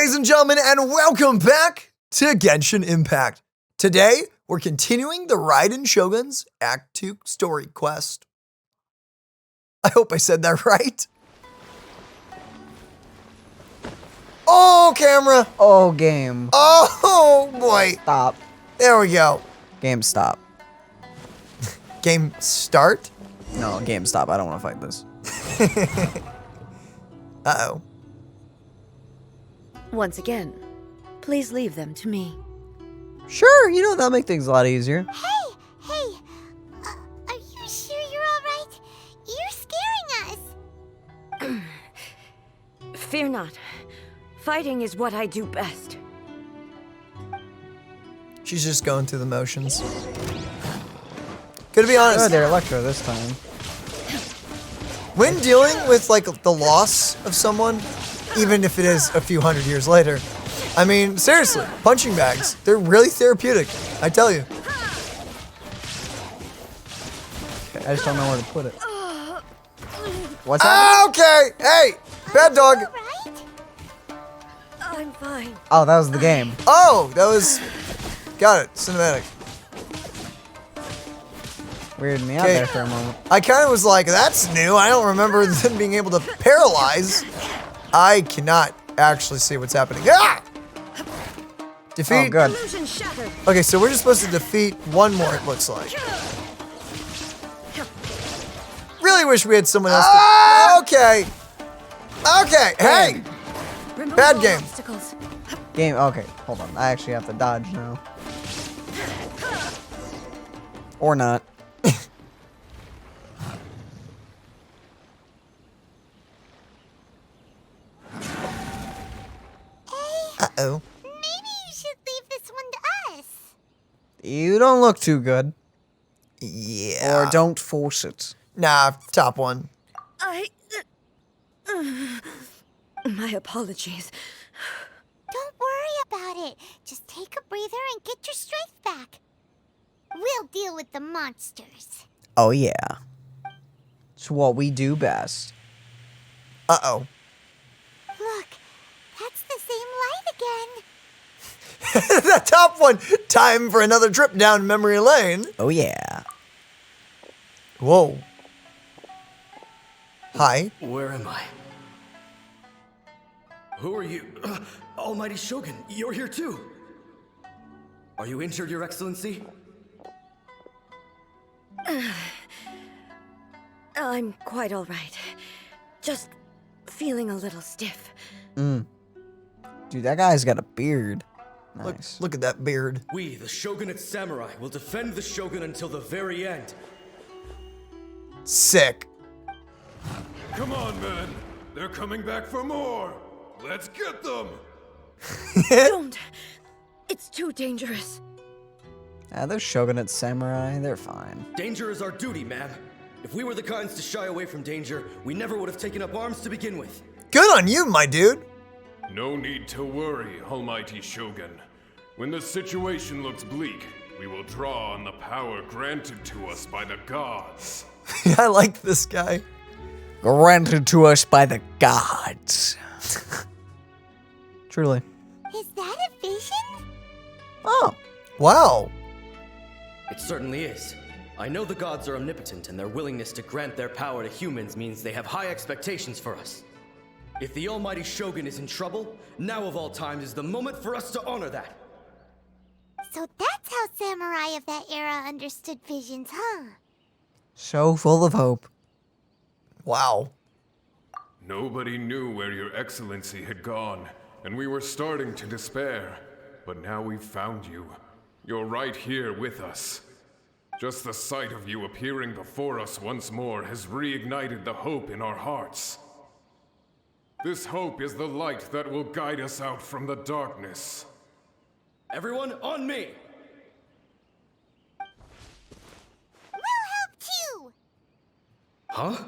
ladies and gentlemen, and welcome back to Genshin Impact. Today, we're continuing the Raiden Shogun's Act 2 story quest. I hope I said that right. Oh, camera. Oh, game. Oh, boy. Stop. There we go. Game stop. Game start? No, game stop. I don't want to fight this. Uh-oh. Once again, please leave them to me. Sure, you know, that'll make things a lot easier. Hey, are you sure you're all right? You're scaring us. Fear not. Fighting is what I do best. She's just going through the motions. Gonna be honest. Oh, they're Electro this time. When dealing with, like, the loss of someone, even if it is a few hundred years later, I mean, seriously, punching bags, they're really therapeutic, I tell you. Okay, I just don't know where to put it. What's that? Okay, hey, bad dog. Right? I'm fine. Oh, that was the game. Oh, that was, got it, cinematic. Weirded me out Okay. there for a moment. I kind of was like, that's new. I don't remember them being able to paralyze. I cannot actually see what's happening. Ah! Defeat. Oh, good. Illusion shattered. Okay, so we're just supposed to defeat one more, it looks like. Really wish we had someone else to... Okay. Okay, hey! Remove Bad all game. obstacles. Game. Okay, hold on. I actually have to dodge now. Or not. Uh-oh. Maybe you should leave this one to us. You don't look too good. Yeah. Or don't force it. Nah, top one. My apologies. Don't worry about it. Just take a breather and get your strength back. We'll deal with the monsters. Oh, yeah. It's what we do best. Uh-oh. Look, that's the same light again. That top one. Time for another trip down memory lane. Oh, yeah. Whoa. Hi. Where am I? Who are you? Almighty Shogun, you're here too. Are you injured, Your Excellency? I'm quite all right. Just feeling a little stiff. Dude, that guy's got a beard. Nice. Look at that beard. We, the Shogunate Samurai, will defend the Shogun until the very end. Sick. Come on, men. They're coming back for more. Let's get them. Don't. It's too dangerous. Those Shogunate Samurai, they're fine. Danger is our duty, ma'am. If we were the kinds to shy away from danger, we never would have taken up arms to begin with. Good on you, my dude. No need to worry, Almighty Shogun. When the situation looks bleak, we will draw on the power granted to us by the gods. I like this guy. Granted to us by the gods. Truly. Is that a vision? Oh. Wow. It certainly is. I know the gods are omnipotent, and their willingness to grant their power to humans means they have high expectations for us. If the Almighty Shogun is in trouble, now of all times is the moment for us to honor that. So that's how samurai of that era understood visions, huh? So full of hope. Wow. Nobody knew where Your Excellency had gone, and we were starting to despair. But now we've found you. You're right here with us. Just the sight of you appearing before us once more has reignited the hope in our hearts. This hope is the light that will guide us out from the darkness. Everyone, on me! We'll help too! Huh?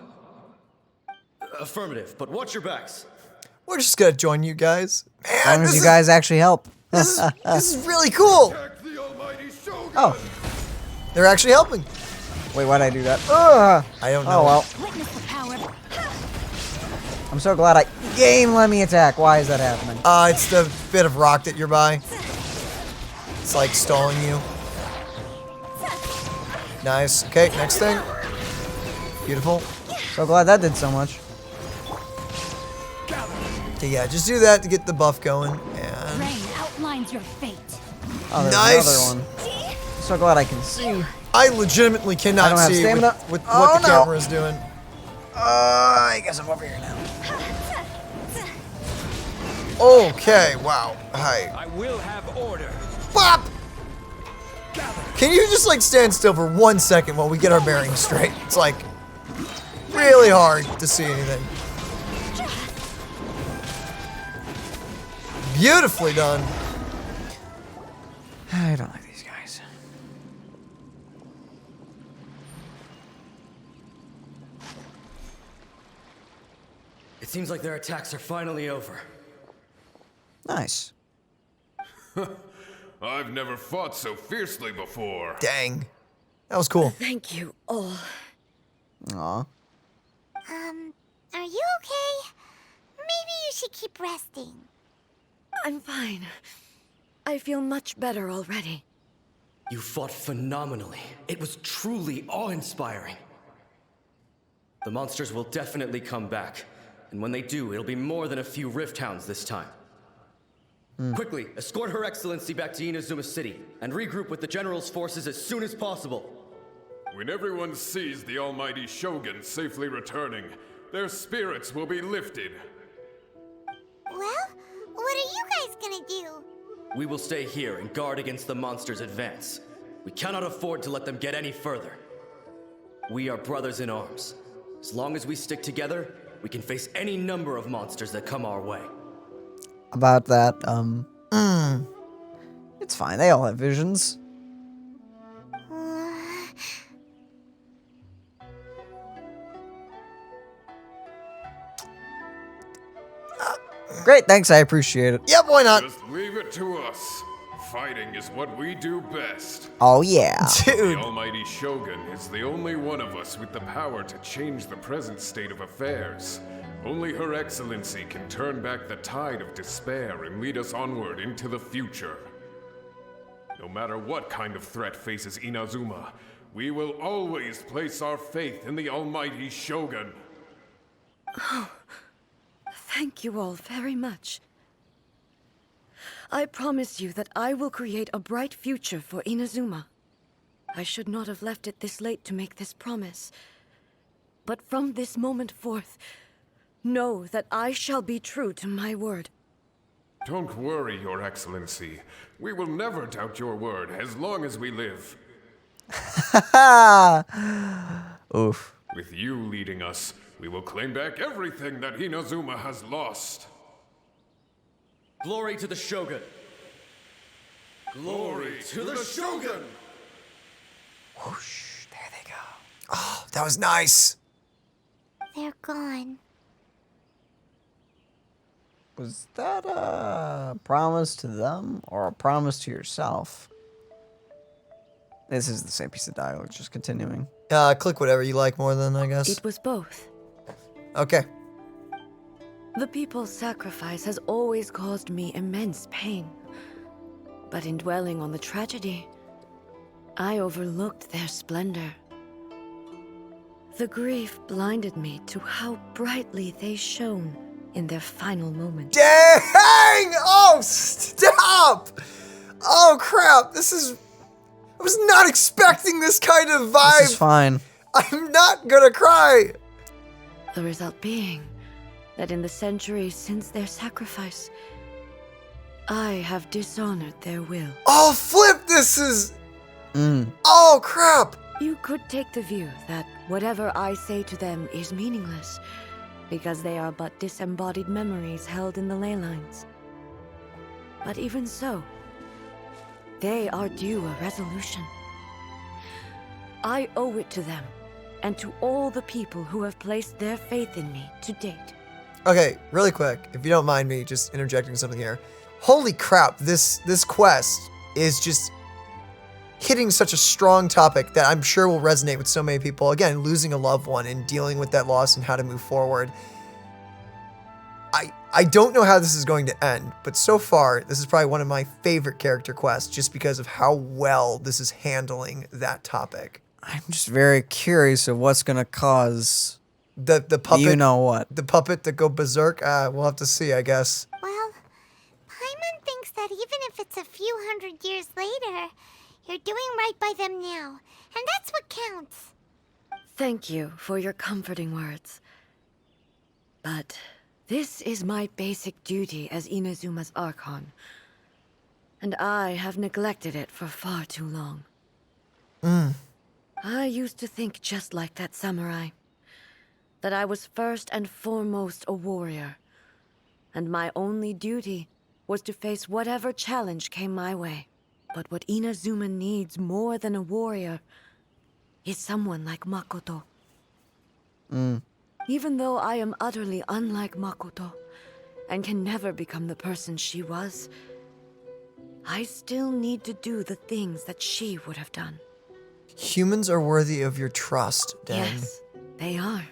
Affirmative, but watch your backs. We're just gonna join you guys. Man, As long as this you is- guys actually help. This is really cool. Attack the Almighty Shogun! Oh. They're actually helping. Wait, why'd I do that? Ugh. I don't know. Oh, well. Witness the power. I'm so glad game let me attack. Why is that happening? It's the bit of rock that you're by. It's like stalling you. Nice. Okay, next thing. Beautiful. So glad that did so much. Okay, yeah, just do that to get the buff going. And Rain outlines your fate. Oh, there's nice. another one. So glad I can see. I legitimately I cannot don't have see stamina. with Oh, what the no. camera is doing. I guess I'm over here now. Okay, wow. Hi. I will have order. Bop! Can you just like stand still for 1 second while we get our bearings straight? It's like really hard to see anything. Beautifully done. I don't like these guys. It seems like their attacks are finally over. Nice. I've never fought so fiercely before. Dang. That was cool. Thank you all. Aw. Are you okay? Maybe you should keep resting. I'm fine. I feel much better already. You fought phenomenally. It was truly awe-inspiring. The monsters will definitely come back. And when they do, it'll be more than a few Rift Hounds this time. Quickly, escort Her Excellency back to Inazuma City, and regroup with the General's forces as soon as possible. When everyone sees the almighty Shogun safely returning, their spirits will be lifted. Well, what are you guys gonna do? We will stay here and guard against the monsters' advance. We cannot afford to let them get any further. We are brothers in arms. As long as we stick together, we can face any number of monsters that come our way. About that, it's fine. They all have visions. Great, thanks. I appreciate it. Yep, why not? Just leave it to us. Fighting is what we do best. Oh yeah. The Dude. almighty Shogun is the only one of us with the power to change the present state of affairs. Only Her Excellency can turn back the tide of despair and lead us onward into the future. No matter what kind of threat faces Inazuma, we will always place our faith in the almighty Shogun. Thank you all very much. I promise you that I will create a bright future for Inazuma. I should not have left it this late to make this promise. But from this moment forth, know that I shall be true to my word. Don't worry, Your Excellency. We will never doubt your word as long as we live. Oof. With you leading us, we will claim back everything that Inazuma has lost. Glory to the Shogun! Glory to the Shogun! Whoosh. There they go. Oh, that was nice. They're gone. Was that a promise to them or a promise to yourself? This is the same piece of dialogue, just continuing. Click whatever you like more than, I guess. It was both. Okay. The people's sacrifice has always caused me immense pain. But in dwelling on the tragedy, I overlooked their splendor. The grief blinded me to how brightly they shone in their final moment. Dang! Oh, stop! Oh, crap. I was not expecting this kind of vibe. This is fine. I'm not gonna cry. The result being that in the centuries since their sacrifice, I have dishonored their will. Oh, flip, this is... Oh, crap. You could take the view that whatever I say to them is meaningless, because they are but disembodied memories held in the ley lines. But even so, they are due a resolution. I owe it to them, and to all the people who have placed their faith in me to date. Okay, really quick, if you don't mind me just interjecting something here. Holy crap, this quest is just hitting such a strong topic that I'm sure will resonate with so many people. Again, losing a loved one and dealing with that loss and how to move forward. I don't know how this is going to end, but so far, this is probably one of my favorite character quests just because of how well this is handling that topic. I'm just very curious of what's gonna cause The puppet, you know what. the puppet to go berserk. We'll have to see, I guess. Well, Paimon thinks that even if it's a few hundred years later, you're doing right by them now, and that's what counts. Thank you for your comforting words. But this is my basic duty as Inazuma's Archon. And I have neglected it for far too long. I used to think just like that samurai. That I was first and foremost a warrior. And my only duty was to face whatever challenge came my way. But what Inazuma needs more than a warrior is someone like Makoto. Even though I am utterly unlike Makoto, and can never become the person she was, I still need to do the things that she would have done. Humans are worthy of your trust, Den. Yes, they are.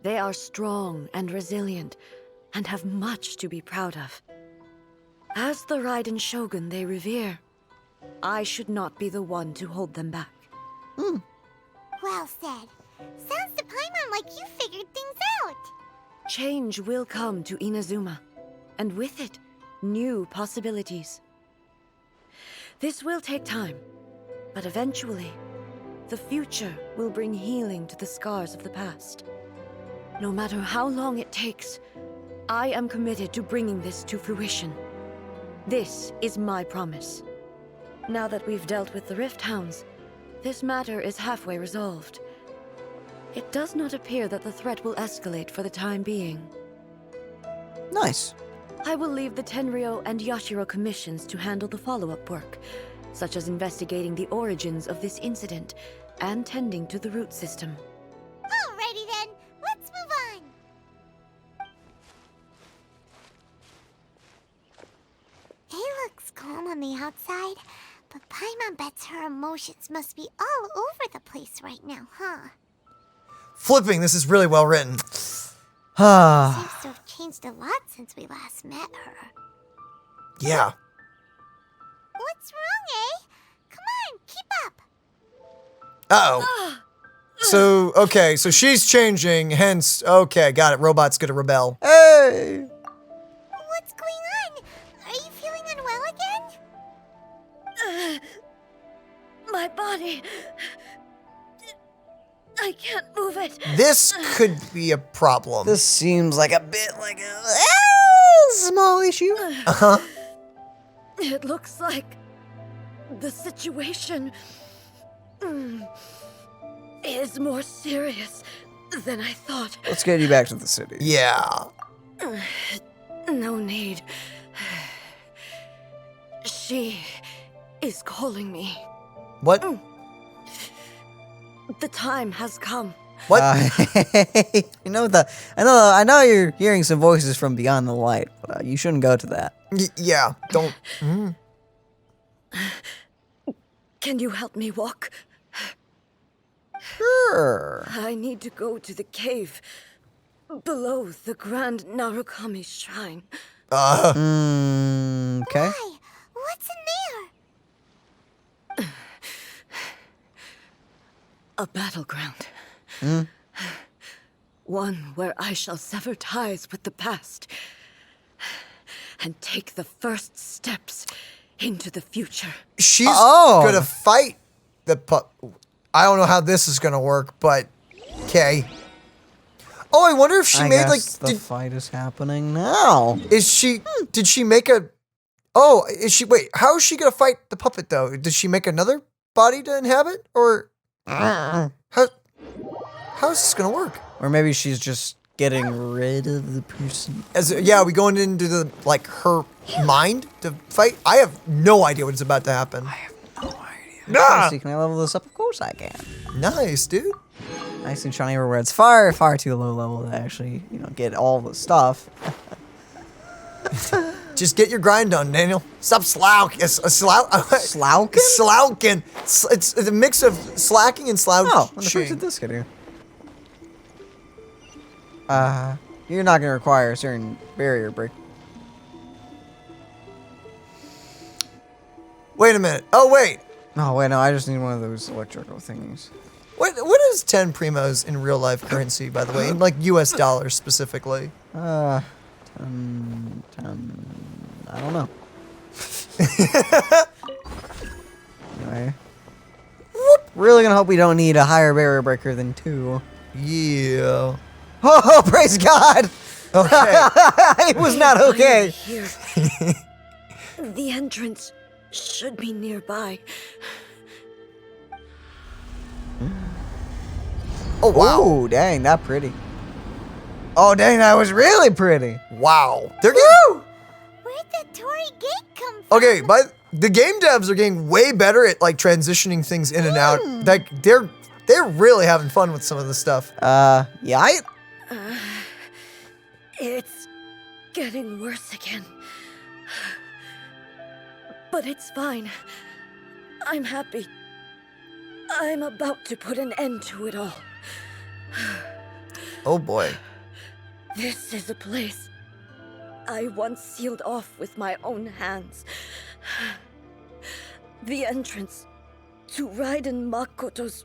They are strong and resilient, and have much to be proud of. As the Raiden Shogun they revere, I should not be the one to hold them back. Well said. Sounds to Paimon like you figured things out. Change will come to Inazuma, and with it, new possibilities. This will take time, but eventually, the future will bring healing to the scars of the past. No matter how long it takes, I am committed to bringing this to fruition. This is my promise. Now that we've dealt with the Rift Hounds, this matter is halfway resolved. It does not appear that the threat will escalate for the time being. Nice. I will leave the Tenryo and Yashiro commissions to handle the follow-up work, such as investigating the origins of this incident and tending to the root system. Alrighty then, let's move on. It looks calm on the outside, but Paimon bets her emotions must be all over the place right now, huh? Flipping, this is really well written. Seems Ah. to have changed a lot since we last met her. Yeah. What's wrong, eh? Come on, keep up. Uh-oh. So, okay, so she's changing, hence, okay, got it. Robot's gonna rebel. Hey. What's going on? Are you feeling unwell again? My body... I can't move it. This could be a problem. This seems like a bit like a small issue. Uh-huh. It looks like the situation is more serious than I thought. Let's get you back to the city. Yeah. No need. She is calling me. What? The time has come. What? I know you're hearing some voices from beyond the light, but you shouldn't go to that. Yeah, don't. Can you help me walk? Sure. I need to go to the cave below the Grand Narukami Shrine. Okay. Why? What's in there? A battleground. One where I shall sever ties with the past and take the first steps into the future. She's Oh. gonna fight the I don't know how this is gonna work, but okay. Oh, I wonder if she I made like. guess the fight is happening now. Is she? Did she make a? Oh, is she? Wait, how is she gonna fight the puppet though? Did she make another body to inhabit, or how? How's this gonna work? Or maybe she's just getting rid of the person. Yeah, we going into the like her mind to fight? I have no idea what's about to happen. I have no idea. Nah! See, can I level this up? Of course I can. Nice, dude. Nice and shiny where it's far, far too low level to actually, get all the stuff. Just get your grind done, Daniel. Stop slouching. Slouking? Slouching. It's a mix of slacking and slouching. Oh, when the frick did this get here? You're not gonna require a certain barrier break. Wait a minute. Oh, wait. Oh wait, no, I just need one of those electrical thingies. What is 10 primos in real life currency, by the way? In like US dollars specifically. 10, I don't know. Anyway. Really gonna hope we don't need a higher barrier breaker than 2. Yeah. Oh, praise God! Okay. It was not okay. Here. The entrance should be nearby. Oh, wow. Oh, dang, that pretty. Oh, dang, that was really pretty. Wow. They're getting... Where'd the Torii Gate come from? Okay, but the game devs are getting way better at like transitioning things in and out. Like they're really having fun with some of this stuff. Yeah, It's getting worse again. But it's fine. I'm happy. I'm about to put an end to it all. Oh boy. This is a place I once sealed off with my own hands. The entrance to Raiden Makoto's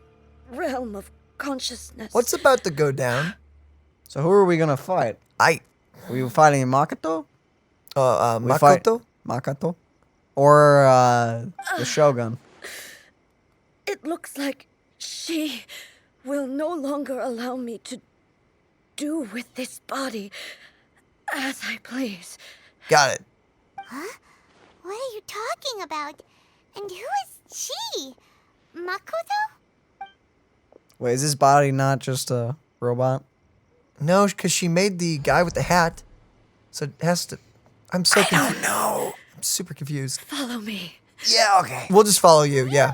realm of consciousness. What's about to go down? So who are we gonna fight? Are we fighting Makoto? We fight Makoto? Makoto? Or the Shogun? It looks like she will no longer allow me to do with this body as I please. Got it. Huh? What are you talking about? And who is she? Makoto? Wait, is this body not just a robot? No, because she made the guy with the hat. So it has to... I'm so confused. No. I'm super confused. Follow me. Yeah, okay. We'll just follow you, yeah.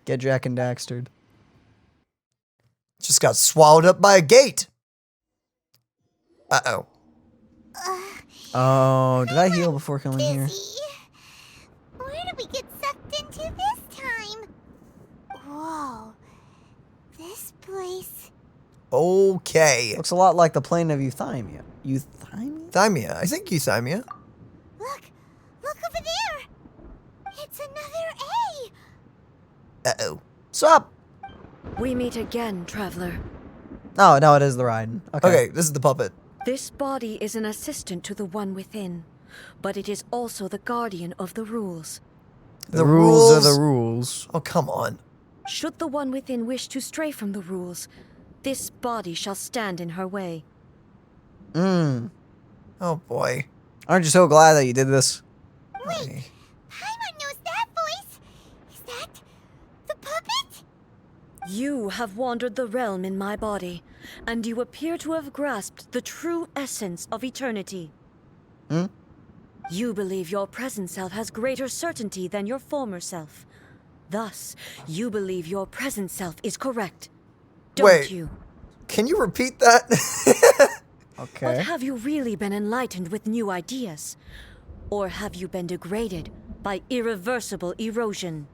Get Jack and Daxtered. Just got swallowed up by a gate. Uh-oh. Oh, did I heal before coming here? Busy. Where did we get sucked into this time? Whoa. This place. Okay. Looks a lot like the plane of Euthymia. Euthymia? Thymia. I think Euthymia. Look. Look over there. It's another A. Uh-oh. Sup? We meet again, traveler. Oh, no, it is the Raiden. Okay, this is the puppet. This body is an assistant to the one within, but it is also the guardian of the rules. The rules are the rules. Oh, come on. Should the one within wish to stray from the rules, this body shall stand in her way. Mmm. Oh, boy. Aren't you so glad that you did this? Wait. Paimon knows that voice. Is that the puppet? You have wandered the realm in my body, and you appear to have grasped the true essence of eternity. Hmm? You believe your present self has greater certainty than your former self. Thus, you believe your present self is correct. Don't Wait. you? Can you repeat that? But Okay. have you really been enlightened with new ideas? Or have you been degraded by irreversible erosion?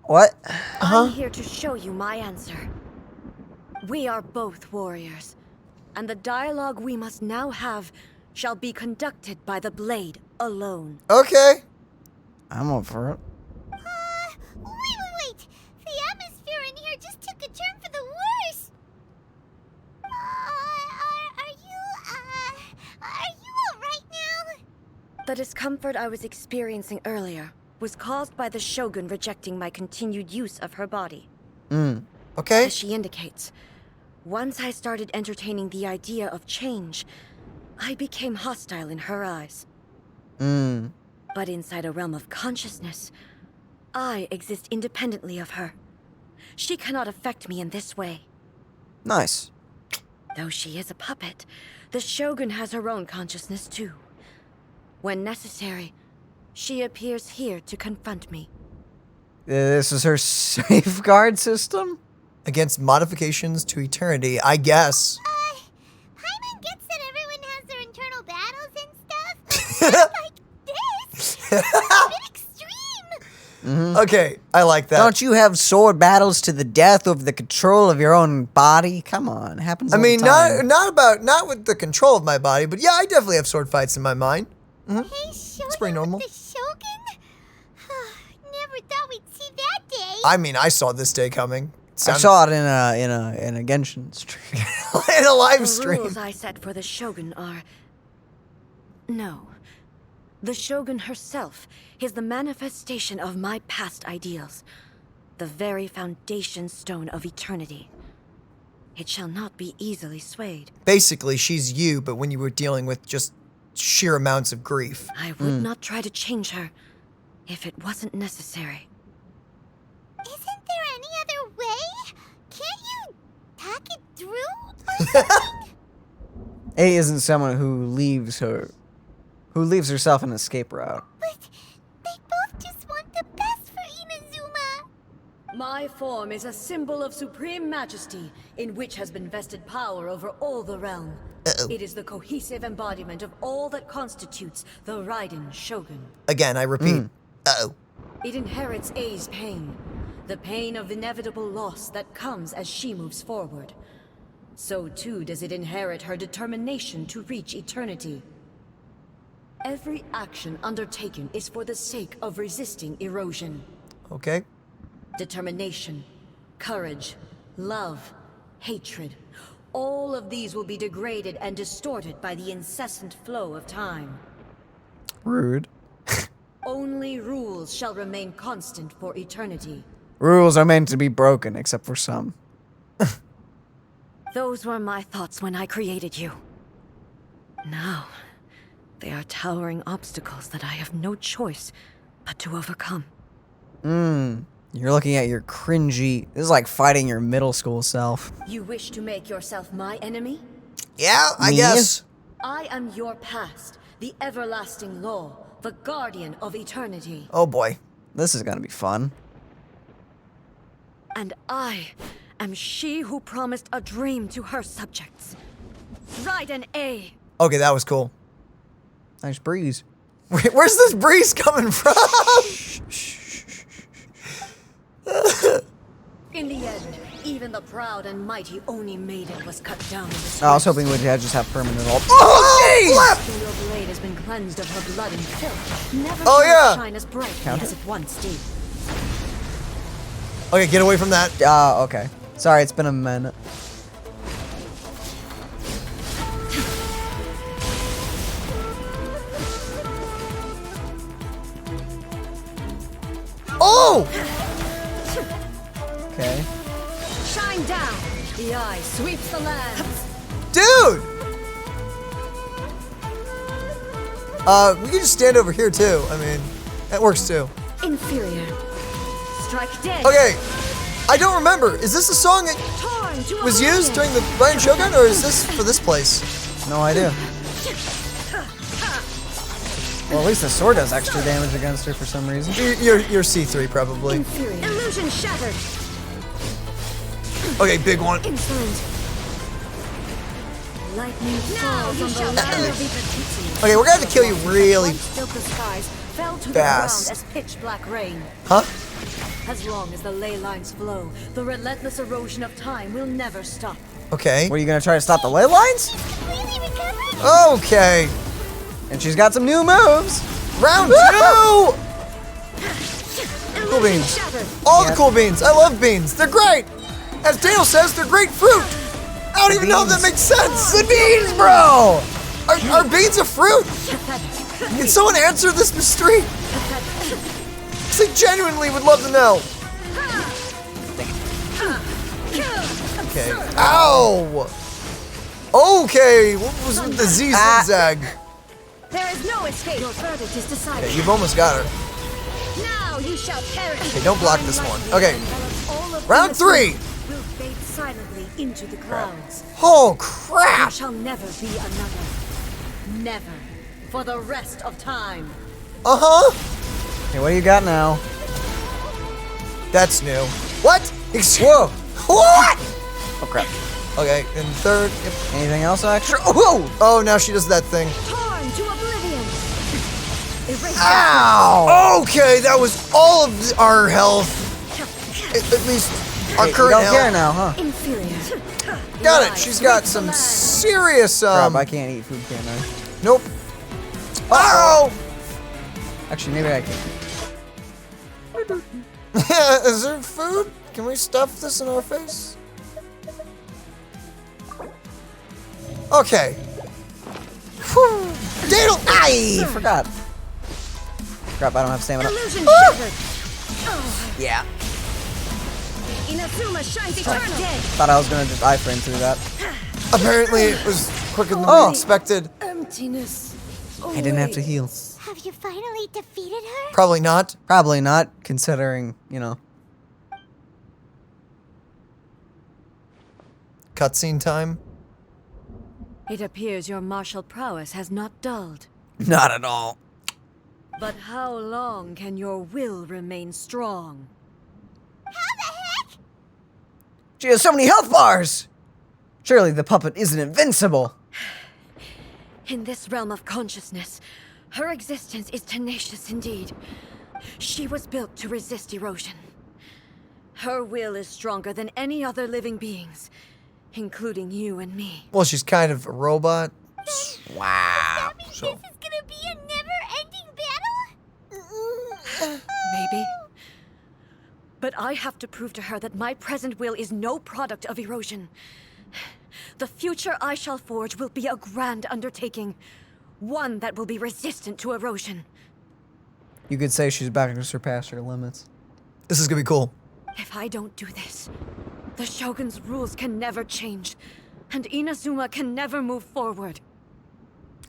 What? I'm here to show you my answer. We are both warriors, and the dialogue we must now have shall be conducted by the blade alone. Okay. I'm up for it. Wait. The atmosphere in here just took a turn for the worse. Are you alright now? The discomfort I was experiencing earlier was caused by the Shogun rejecting my continued use of her body. Okay. As she indicates, once I started entertaining the idea of change, I became hostile in her eyes. But inside a realm of consciousness, I exist independently of her. She cannot affect me in this way. Nice. Though she is a puppet, the Shogun has her own consciousness too. When necessary, she appears here to confront me. This is her safeguard system? Against modifications to eternity, I guess. Paimon gets that everyone has their internal battles and stuff. But not like this. It's a bit extreme. Okay, I like that. Don't you have sword battles to the death over the control of your own body? Come on, it happens I all mean, the time. not with the control of my body, but yeah, I definitely have sword fights in my mind. Hey, Shogun It's pretty normal. with the Shogun? Never thought we'd see that day. I mean, I saw this day coming. I saw it in a Genshin stream. in a live The stream. rules I set for the Shogun are... No. The Shogun herself is the manifestation of my past ideals. The very foundation stone of eternity. It shall not be easily swayed. Basically, she's you, but when you were dealing with just sheer amounts of grief. I would not try to change her if it wasn't necessary. Isn't there any other way? Can't you talk it through or something? A isn't someone who leaves herself an escape route. But they both just want the best for Inazuma. My form is a symbol of supreme majesty, in which has been vested power over all the realm. It is the cohesive embodiment of all that constitutes the Raiden Shogun. Again, I repeat. Uh-oh. It inherits A's pain, the pain of inevitable loss that comes as she moves forward. So too does it inherit her determination to reach eternity. Every action undertaken is for the sake of resisting erosion. Okay. Determination, courage, love, hatred. All of these will be degraded and distorted by the incessant flow of time. Rude. Only rules shall remain constant for eternity. Rules are meant to be broken, except for some. Those were my thoughts when I created you. Now, they are towering obstacles that I have no choice but to overcome. You're looking at your cringy... This is like fighting your middle school self. You wish to make yourself my enemy? Yeah, I Me? guess. I am your past, the everlasting law, the guardian of eternity. Oh boy. This is gonna be fun. And I am she who promised a dream to her subjects. Raiden A. Okay, that was cool. Nice breeze. Where's this breeze coming from? In the end, even the proud and mighty Oni maiden was cut down in the I was hoping we'd just have permanent ult. Oh, Your blade has been cleansed of her blood and filth. Never Oh, shall it yeah. shine as brightly Counter? as it once did. Okay, get away from that. Okay. Sorry, it's been a minute. Oh! Okay. Shine down! The eye sweeps the land. Dude! We can just stand over here too. I mean, that works too. Inferior. Strike dead. Okay, I don't remember. Is this a song that Torn to was used oblivion. during the Raiden Shogun, or is this for this place? No idea. Well, at least the sword does extra damage against her for some reason. You're C3 probably. Inferior. Illusion shattered. Okay, big one. Insolent. Lightning falls on the land of eternity. Okay, we're gonna have to kill you really Once built the skies fell to fast. the ground as pitch black rain. Huh? As long as the ley lines flow, the relentless erosion of time will never stop. Okay. What, are you gonna try to stop the ley lines? Completely recovered? Okay. And she's got some new moves. Round 2! Cool beans. Shattered. All the cool beans. I love beans. They're great. As Daniel says, they're great fruit. I don't even know if that makes sense. The beans, bro! Are beans a fruit? Can someone answer this mystery? 'Cause I genuinely would love to know. Okay. Ow! Okay, what was with the Z zigzag? There is no escape. Your verdict is decided. Okay, you've almost got her. Now you shall perish. Okay, don't block this one. Okay. All of Round the 3. will fade silently into the clouds. Oh, There crap! shall never be another. Never. For the rest of time. Uh-huh. Okay, what do you got now? That's new. What? Whoa! What? Oh, crap. Okay, and third. Yep. Anything else extra? Oh, whoa! Oh, now she does that thing. Torn to oblivion. Erase Ow! Okay, that was all of our health. At least our Hey, you current don't health. care now, huh? Inferior. Got it. She's got some serious. Crap, I can't eat food, can I? Nope. Oh! Actually, maybe I can. Is there food? Can we stuff this in our face? Okay. Whew. Daedal! I forgot. Crap, I don't have stamina. Illusion shattered. Yeah. Inazuma shines eternal. Thought I was gonna just iframe through that. Apparently, it was quicker than Oh. we expected. Emptiness. I didn't have to heal. Have you finally defeated her? Probably not. Probably not, considering, you know. Cutscene time. It appears your martial prowess has not dulled. Not at all. But how long can your will remain strong? How the heck? She has so many health bars! Surely the puppet isn't invincible. In this realm of consciousness, her existence is tenacious indeed. She was built to resist erosion. Her will is stronger than any other living beings, including you and me. Well, she's kind of a robot. Wow. That means this is gonna be a never-ending battle? Maybe. But I have to prove to her that my present will is no product of erosion. The future I shall forge will be a grand undertaking, one that will be resistant to erosion. You could say she's about to surpass her limits. This is gonna be cool. If I don't do this, the Shogun's rules can never change, and Inazuma can never move forward.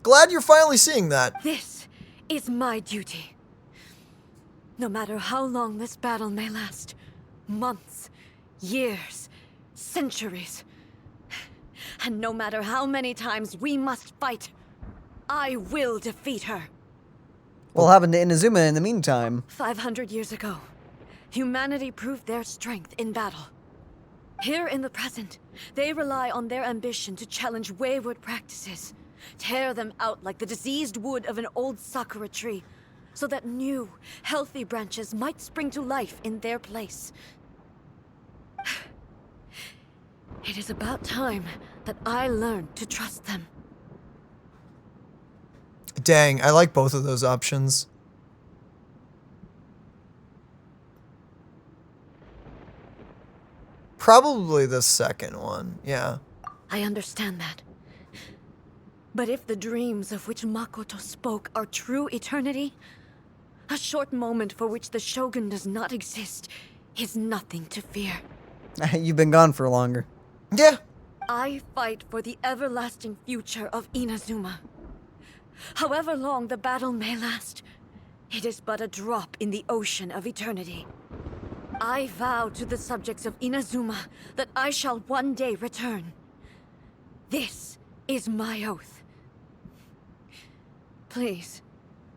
Glad you're finally seeing that. This is my duty. No matter how long this battle may last, months, years, centuries, and no matter how many times we must fight, I will defeat her. What happened to Inazuma in the meantime? 500 years ago, humanity proved their strength in battle. Here in the present, they rely on their ambition to challenge wayward practices, tear them out like the diseased wood of an old sakura tree, so that new, healthy branches might spring to life in their place. It is about time that I learned to trust them. Dang, I like both of those options. Probably the second one, yeah. I understand that. But if the dreams of which Makoto spoke are true eternity, a short moment for which the Shogun does not exist is nothing to fear. You've been gone for longer. Yeah. I fight for the everlasting future of Inazuma. However long the battle may last, it is but a drop in the ocean of eternity. I vow to the subjects of Inazuma that I shall one day return. This is my oath. Please,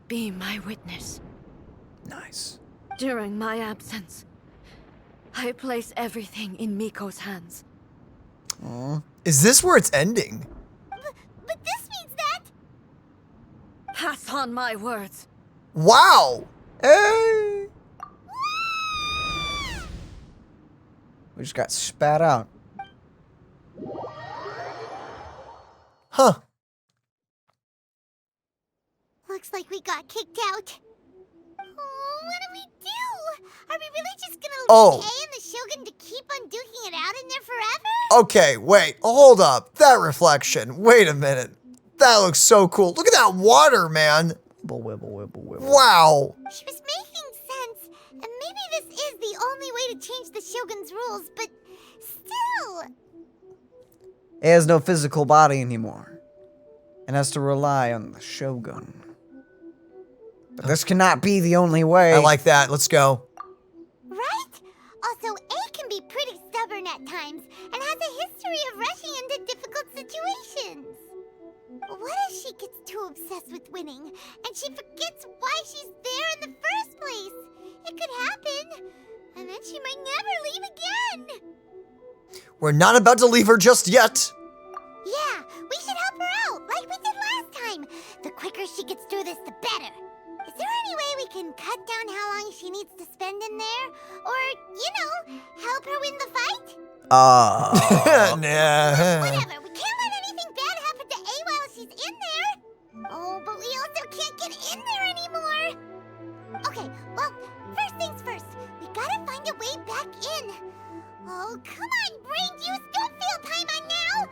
be my witness. Nice. During my absence, I place everything in Miko's hands. Is this where it's ending? But this means that... Pass on my words. Wow. Hey! We just got spat out. Huh. Looks like we got kicked out. Oh, what do we do? Are we really just gonna leave Kay and the Shogun to keep on duking it out in there forever? Okay, wait. Hold up. That reflection. Wait a minute. That looks so cool. Look at that water, man. Wibble. Wow. She was making sense, and maybe this is the only way to change the Shogun's rules, but still... It has no physical body anymore, and has to rely on the Shogun. But this cannot be the only way. I like that. Let's go. Right? Also, A can be pretty stubborn at times, and has a history of rushing into difficult situations. What if she gets too obsessed with winning, and she forgets why she's there in the first place? It could happen, and then she might never leave again. We're not about to leave her just yet. Yeah, we should help her out, like we did last time. The quicker she gets through this, the better. Is there any we can cut down how long she needs to spend in there? Or, help her win the fight? Nah. Whatever, we can't let anything bad happen to A while she's in there. Oh, but we also can't get in there anymore. Okay, well, first things first. We gotta find a way back in. Oh, come on, brain juice, don't feel Paimon now.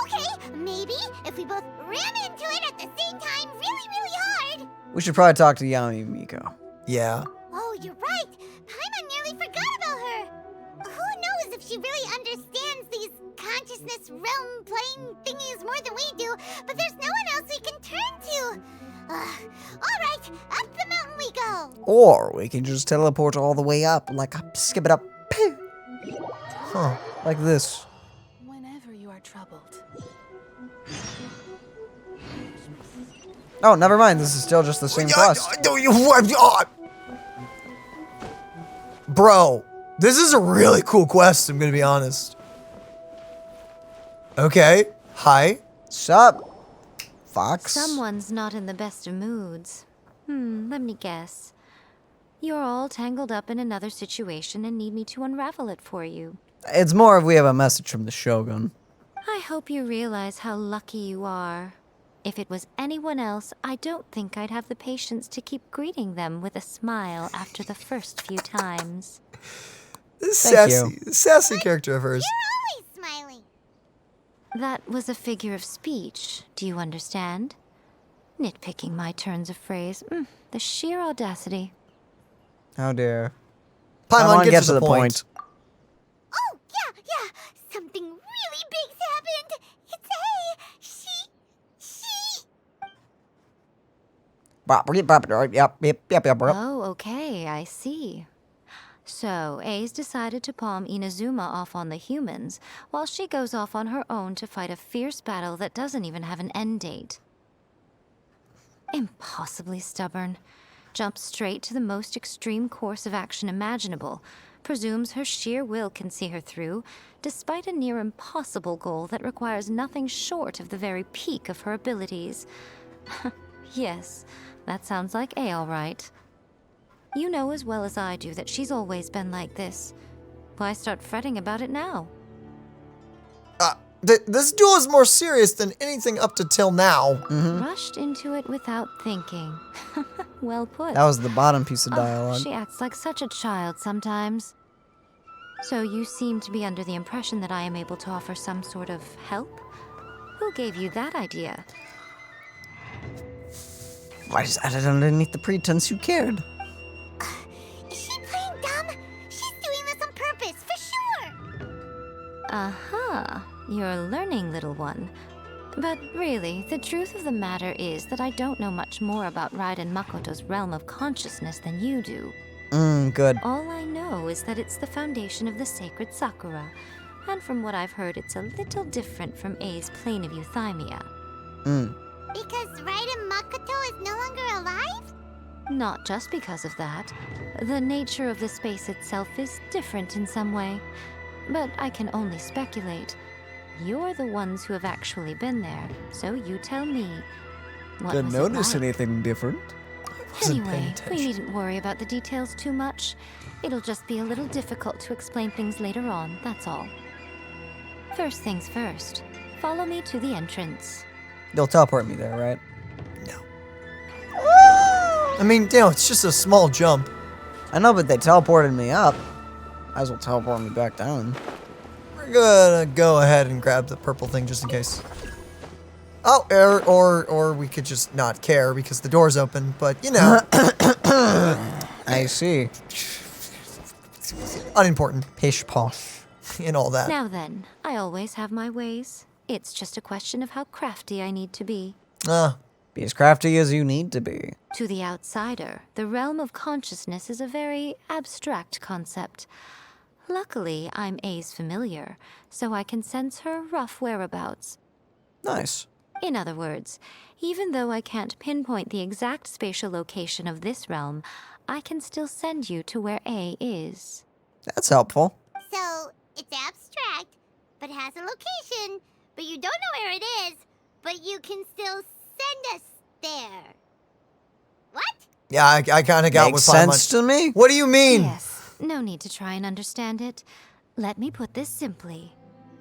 Okay, maybe if we both ram into it at the same time really, really hard. We should probably talk to Yami Miko. Yeah. Oh, you're right. Paimon nearly forgot about her. Who knows if she really understands these consciousness realm plane thingies more than we do, but there's no one else we can turn to. All right, up the mountain we go. Or we can just teleport all the way up, like a skip it up. Huh. Like this. Whenever you are troubled. Oh, never mind. This is still just the same quest. Bro, this is a really cool quest, I'm gonna be honest. Okay. Hi. Sup, Fox? Someone's not in the best of moods. Let me guess. You're all tangled up in another situation and need me to unravel it for you. It's more if we have a message from the Shogun. I hope you realize how lucky you are. If it was anyone else, I don't think I'd have the patience to keep greeting them with a smile after the first few times. This Thank sassy character of hers. You're always smiling. That was a figure of speech, do you understand? Nitpicking my turns of phrase. The sheer audacity. How dare. Paimon, get to the point. Oh, yeah. Something really big's happened. It's A. Yep. Oh, okay, I see. So, A's decided to palm Inazuma off on the humans, while she goes off on her own to fight a fierce battle that doesn't even have an end date. Impossibly stubborn. Jumps straight to the most extreme course of action imaginable, presumes her sheer will can see her through, despite a near impossible goal that requires nothing short of the very peak of her abilities. Yes, that sounds like A all right. You know as well as I do that she's always been like this. Why start fretting about it now? This duel is more serious than anything up to till now. Rushed into it without thinking. Well put. That was the bottom piece of dialogue. She acts like such a child sometimes. So you seem to be under the impression that I am able to offer some sort of help? Who gave you that idea? Why is that underneath the pretense you cared? Is she playing dumb? She's doing this on purpose, for sure. Uh-huh. You're learning, little one. But really, the truth of the matter is that I don't know much more about Raiden Makoto's realm of consciousness than you do. Good. All I know is that it's the foundation of the sacred Sakura, and from what I've heard, it's a little different from A's plane of euthymia. Because Raiden Makoto is no longer alive? Not just because of that. The nature of the space itself is different in some way. But I can only speculate. You're the ones who have actually been there, so you tell me. What Didn't was it notice like? anything different. Wasn't paying Anyway, we attention. needn't worry about the details too much. It'll just be a little difficult to explain things later on, that's all. First things first. Follow me to the entrance. They'll teleport me there, right? No. I mean, it's just a small jump. I know, but they teleported me up. Might as well teleport me back down. We're gonna go ahead and grab the purple thing just in case. Oh, or we could just not care because the door's open, but I see. unimportant Pish posh. in all that. Now then, I always have my ways. It's just a question of how crafty I need to be. Be as crafty as you need to be. To the outsider, the realm of consciousness is a very abstract concept. Luckily, I'm A's familiar, so I can sense her rough whereabouts. Nice. In other words, even though I can't pinpoint the exact spatial location of this realm, I can still send you to where A is. That's helpful. So, it's abstract, but has a location, but you don't know where it is, but you can still send us there. What? Yeah, I kind of got Makes what Paimon. sense to me. What do you mean? Yes, no need to try and understand it. Let me put this simply.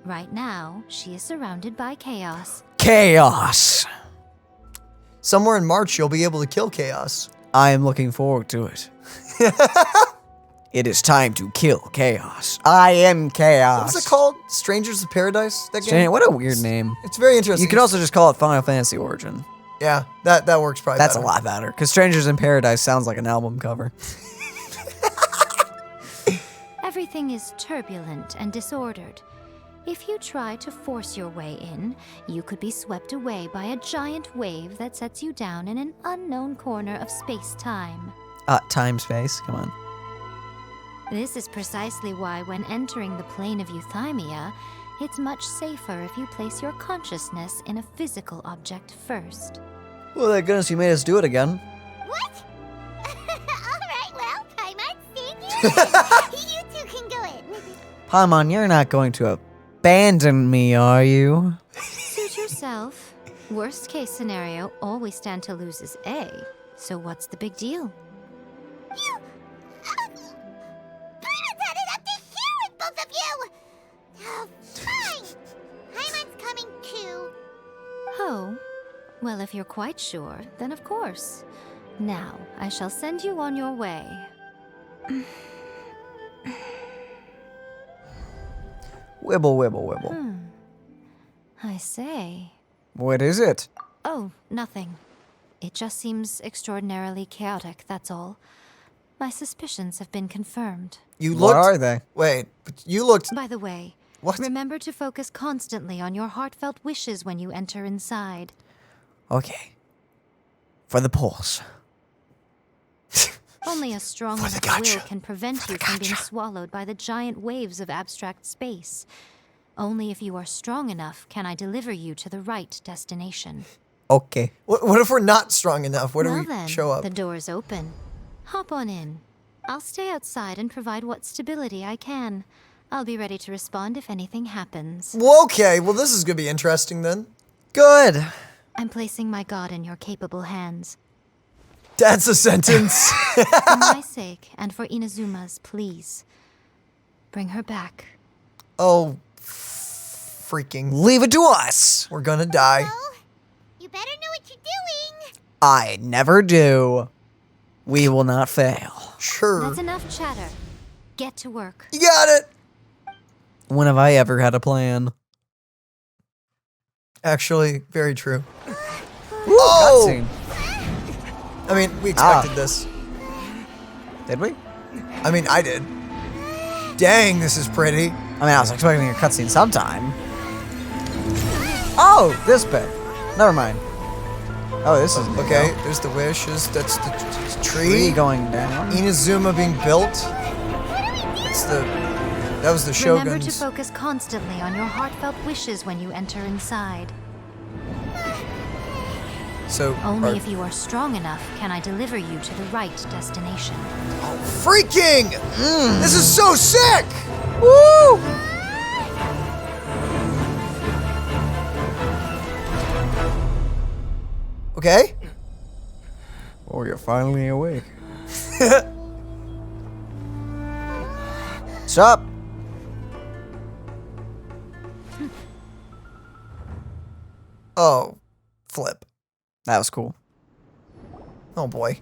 Right now, she is surrounded by chaos. Chaos. Somewhere in March, you'll be able to kill Chaos. I am looking forward to it. It is time to kill chaos. I am chaos. What's it called? Strangers of Paradise? That game? What a weird name. It's very interesting. You could also just call it Final Fantasy Origin. Yeah, that works probably That's better. a lot better, because Strangers in Paradise sounds like an album cover. Everything is turbulent and disordered. If you try to force your way in, you could be swept away by a giant wave that sets you down in an unknown corner of space-time. Time-space, come on. This is precisely why when entering the plane of euthymia, it's much safer if you place your consciousness in a physical object first. Well, thank goodness you made us do it again. What? Alright, well, Paimon, thank you. You two can go in. Paimon, you're not going to abandon me, are you? Suit yourself. Worst case scenario, all we stand to lose is A. So what's the big deal? You... Paimon's had it up to here with both of you! Oh, fine. Paimon's coming too. Oh, well, if you're quite sure, then of course. Now, I shall send you on your way. Wibble, wibble, wibble. I say. What is it? Oh, nothing. It just seems extraordinarily chaotic, that's all. My suspicions have been confirmed. You What looked. are they? Wait, but you looked. By the way, What? remember to focus constantly on your heartfelt wishes when you enter inside. Okay. For the pulse. Only a strong For the enough gotcha. will can prevent you from being swallowed by the giant waves of abstract space. Only if you are strong enough can I deliver you to the right destination. Okay. What if we're not strong enough? Where do Well we then, show up? the door's open. Hop on in. I'll stay outside and provide what stability I can. I'll be ready to respond if anything happens. Well, okay, well, this is gonna be interesting then. Good. I'm placing my god in your capable hands. That's a sentence. For my sake, and for Inazuma's, please. Bring her back. Oh, freaking. Leave it to us. We're gonna die. Oh, you better know what you're doing. I never do. We will not fail. Sure. That's enough chatter. Get to work. You got it. When have I ever had a plan? Actually, very true. Ooh, Oh! cutscene. I mean, we expected this. Did we? I mean, I did. Dang, this is pretty. I mean, I was expecting a cutscene sometime. Oh, this bit. Never mind. Oh, this is Okay, there's the wishes. That's the tree tree. going down. Inazuma being built. That was the Remember to Shogun's. focus constantly on your heartfelt wishes when you enter inside. So, Only if you are strong enough can I deliver you to the right destination. freaking! This is so sick! Woo! Okay. Oh, you're finally awake. What's up? Oh, flip. That was cool. Oh boy.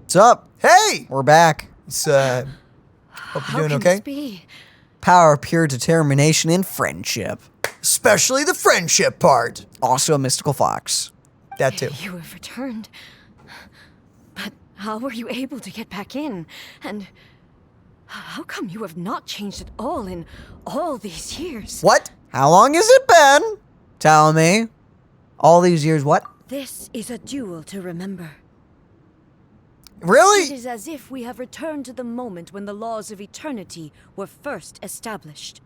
What's up? Hey! We're back. It's, hope How you're doing can okay. this be? Power, pure determination, and friendship. Especially the friendship part. Also a mystical fox. That too. You have returned. But how were you able to get back in? And how come you have not changed at all in all these years? What? How long has it been? Tell me. All these years, what? This is a duel to remember. It Really? is as if we have returned to the moment when the laws of eternity were first established.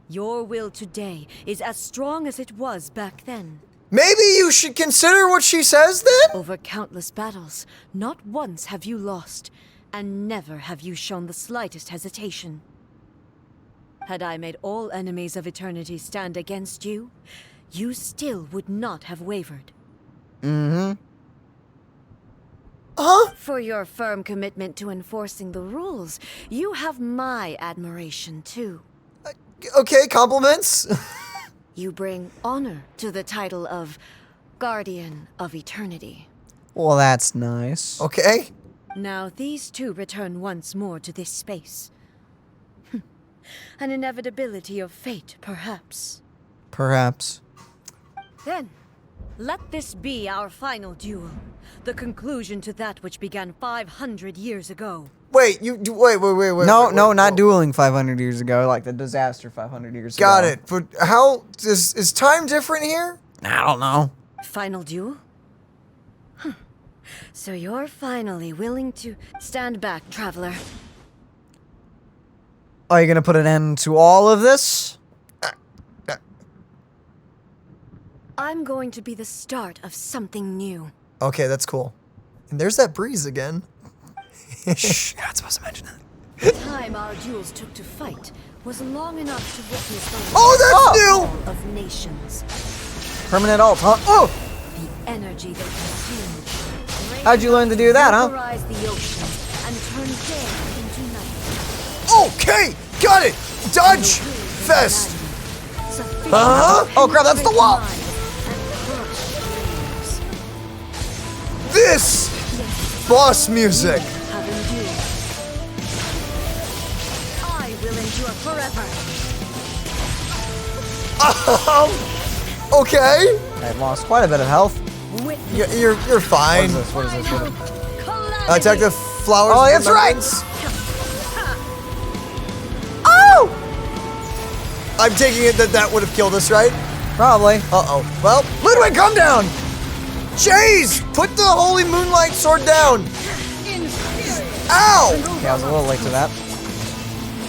Your will today is as strong as it was back then. Maybe you should consider what she says then? Over countless battles, not once have you lost, and never have you shown the slightest hesitation. Had I made all enemies of eternity stand against you, you still would not have wavered. Mm-hmm. Huh? For your firm commitment to enforcing the rules, you have my admiration too. Okay, compliments. You bring honor to the title of Guardian of Eternity. Well, that's nice. Okay. Now these two return once more to this space. An inevitability of fate, perhaps. Perhaps. Then, let this be our final duel. The conclusion to that which began 500 years ago. Wait, wait. No, not whoa. dueling 500 years ago, like the disaster 500 years ago. Got it. But how is time different here? I don't know. Final duel? So you're finally willing to stand back, traveler. Are you gonna put an end to all of this? I'm going to be the start of something new. Okay, that's cool. And there's that breeze again. Shh, you're not supposed to mention that. The time our duels took to fight was long enough to witness the Oh, that's fall of nations. Permanent alt, huh? Oh! The energy they consumed. How'd you learn to do that, huh? Vaporized the oceans and turned day into night. Okay, got it. Dodge fest. Oh crap, that's the wall! This boss music. I will endure forever. Okay. I've lost quite a bit of health. You're fine. What is this? Attack the flowers. Oh, of that's right. remembrance. Oh! I'm taking it that would have killed us, right? Probably. Uh-oh. Well, Ludwig, come down! Jeez! Put the holy moonlight sword down! Ow! Okay, I was a little late to that.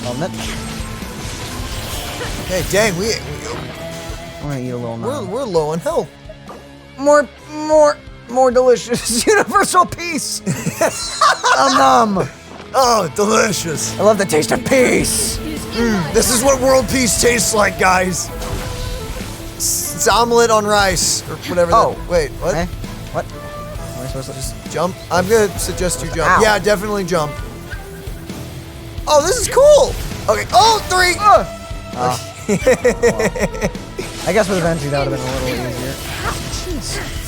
Moment. Hey, dang, I'm gonna eat a little now. we're low on health. More delicious universal peace. Nom. Oh, delicious. I love the taste of peace. This is what world peace tastes like, guys. It's omelet on rice, or whatever. Oh. Wait, what? Eh? What? Am I supposed to just... Jump? I'm gonna suggest you jump. Ow. Yeah, definitely jump. Oh, this is cool. Okay. Oh, 3. I guess with Venti that would have been a little easier.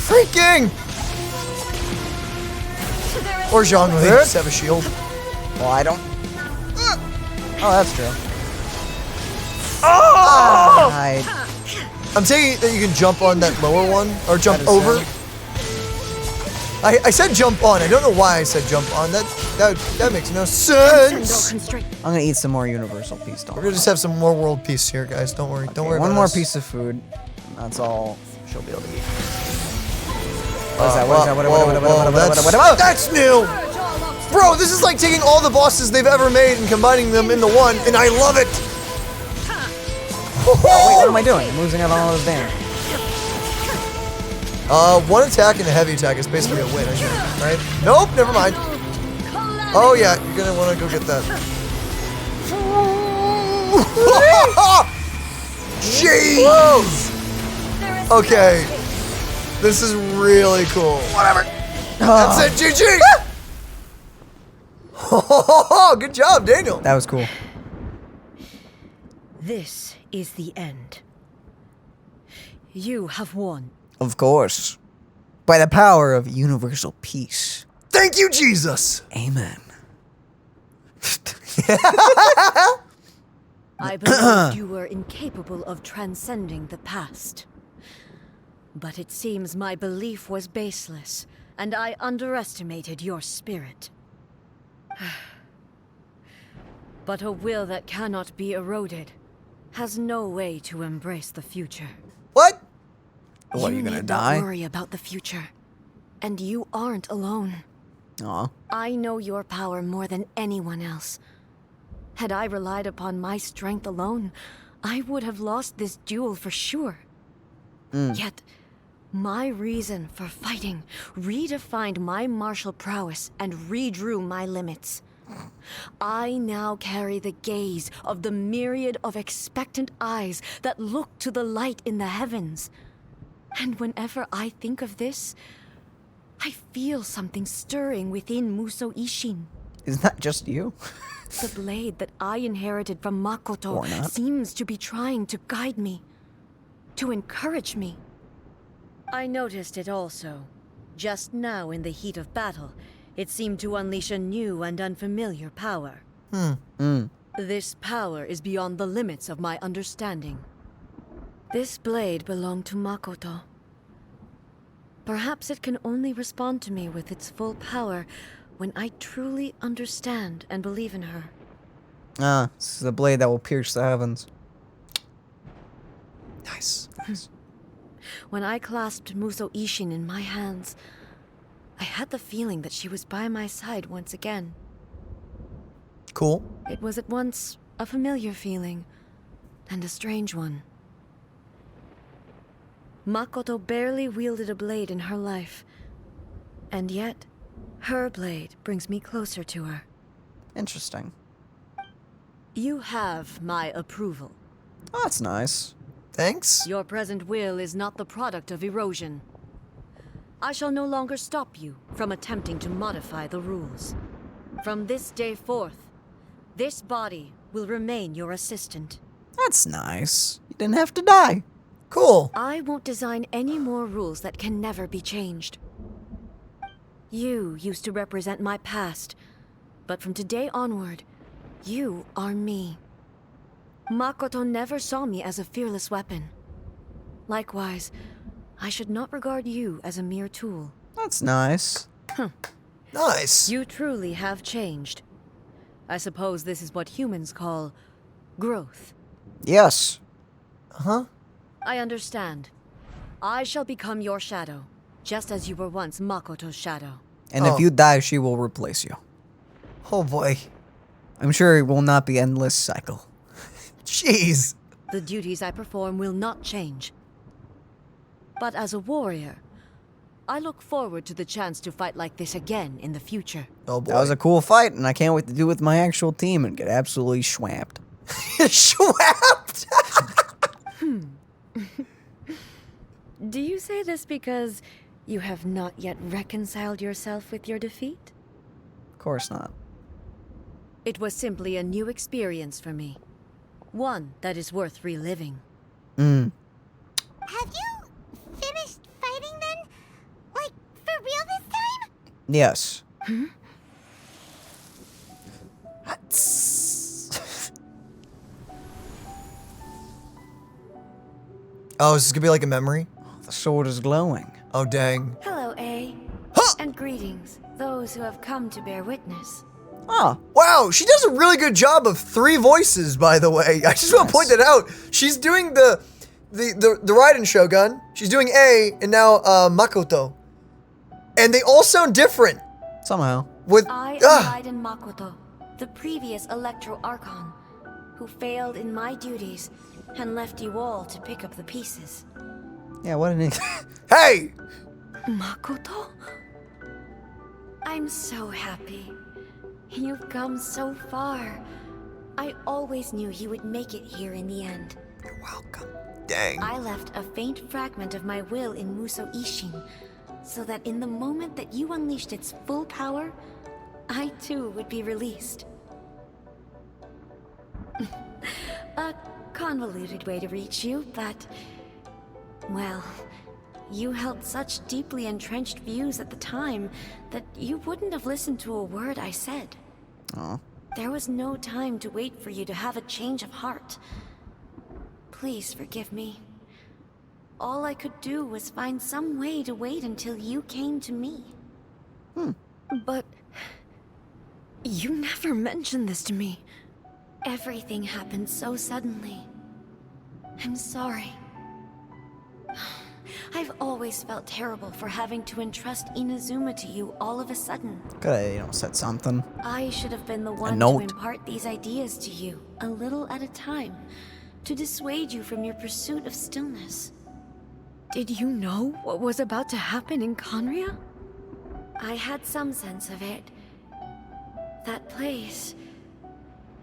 Freaking! Or Jean would just have a shield. Well, I don't... Oh, that's true. Oh! I... I'm taking it that you can jump on that lower one, or jump That is over. so. I said jump on. I don't know why I said jump on. That makes no sense. Constraint. I'm gonna eat some more universal peace. We're gonna just have some more world peace here, guys. Don't worry. Don't worry. One about more us. piece of food. That's all she'll be able to eat. What is that? That's new! Bro, this is like taking all the bosses they've ever made and combining them into one, and I love it! Wait, what am I doing? I'm losing out on all this damage. One attack and a heavy attack is basically a win, I think, right? Nope, never mind. Oh yeah, you're gonna wanna go get that. Jeez! Okay. This is really cool. Whatever. That's it, GG! Good job, Daniel. That was cool. This is the end. You have won. Of course. By the power of universal peace. Thank you, Jesus. Amen. I believed you were incapable of transcending the past. But it seems my belief was baseless, and I underestimated your spirit. But a will that cannot be eroded has no way to embrace the future. What? What, are you gonna need die? not worry about the future. And you aren't alone. Aw. I know your power more than anyone else. Had I relied upon my strength alone, I would have lost this duel for sure. Yet, my reason for fighting redefined my martial prowess and redrew my limits. I now carry the gaze of the myriad of expectant eyes that look to the light in the heavens. And whenever I think of this, I feel something stirring within Muso Ishin. Isn't that just you? The blade that I inherited from Makoto Or not. seems to be trying to guide me, to encourage me. I noticed it also. Just now in the heat of battle, it seemed to unleash a new and unfamiliar power. This power is beyond the limits of my understanding. This blade belonged to Makoto. Perhaps it can only respond to me with its full power when I truly understand and believe in her. Ah, this is the blade that will pierce the heavens. Nice. When I clasped Muso Ishin in my hands, I had the feeling that she was by my side once again. Cool. It was at once a familiar feeling and a strange one. Makoto barely wielded a blade in her life, and yet her blade brings me closer to her. Interesting. You have my approval. Oh, that's nice. Thanks. Your present will is not the product of erosion. I shall no longer stop you from attempting to modify the rules. From this day forth, this body will remain your assistant. That's nice. You didn't have to die. Cool. I won't design any more rules that can never be changed. You used to represent my past, but from today onward, you are me. Makoto never saw me as a fearless weapon. Likewise, I should not regard you as a mere tool. That's nice. Nice. You truly have changed. I suppose this is what humans call growth. Yes. Huh? I understand. I shall become your shadow, just as you were once Makoto's shadow. And Oh. if you die, she will replace you. Oh boy. I'm sure it will not be endless cycle. Jeez. The duties I perform will not change. But as a warrior, I look forward to the chance to fight like this again in the future. Oh boy. That was a cool fight, and I can't wait to do it with my actual team and get absolutely schwamped. Schwapped. Do you say this because you have not yet reconciled yourself with your defeat? Of course not. It was simply a new experience for me. One that is worth reliving. Have you finished fighting then? Like, for real this time? Yes. Oh, is this gonna be like a memory? The sword is glowing. Oh dang. Hello, A. Huh! And greetings, those who have come to bear witness. Oh, Wow, she does a really good job of 3 voices, by the way. I just want to point that out. She's doing the Raiden Shogun. She's doing A, and now Makoto. And they all sound different. somehow. With I am Raiden Makoto, the previous Electro Archon, who failed in my duties and left you all to pick up the pieces. Yeah, what an Hey! Makoto? I'm so happy. You've come so far. I always knew you would make it here in the end. You're welcome. Dang. I left a faint fragment of my will in Muso Ishin, so that in the moment that you unleashed its full power, I too would be released. A convoluted way to reach you, but... well, you held such deeply entrenched views at the time that you wouldn't have listened to a word I said. Aw. There was no time to wait for you to have a change of heart. Please forgive me. All I could do was find some way to wait until you came to me. But... you never mentioned this to me. Everything happened so suddenly. I'm sorry. I've always felt terrible for having to entrust Inazuma to you all of a sudden. Could've, said something. I should have been the one to note. impart these ideas to you, a little at a time, to dissuade you from your pursuit of stillness. Did you know what was about to happen in Conria? I had some sense of it. That place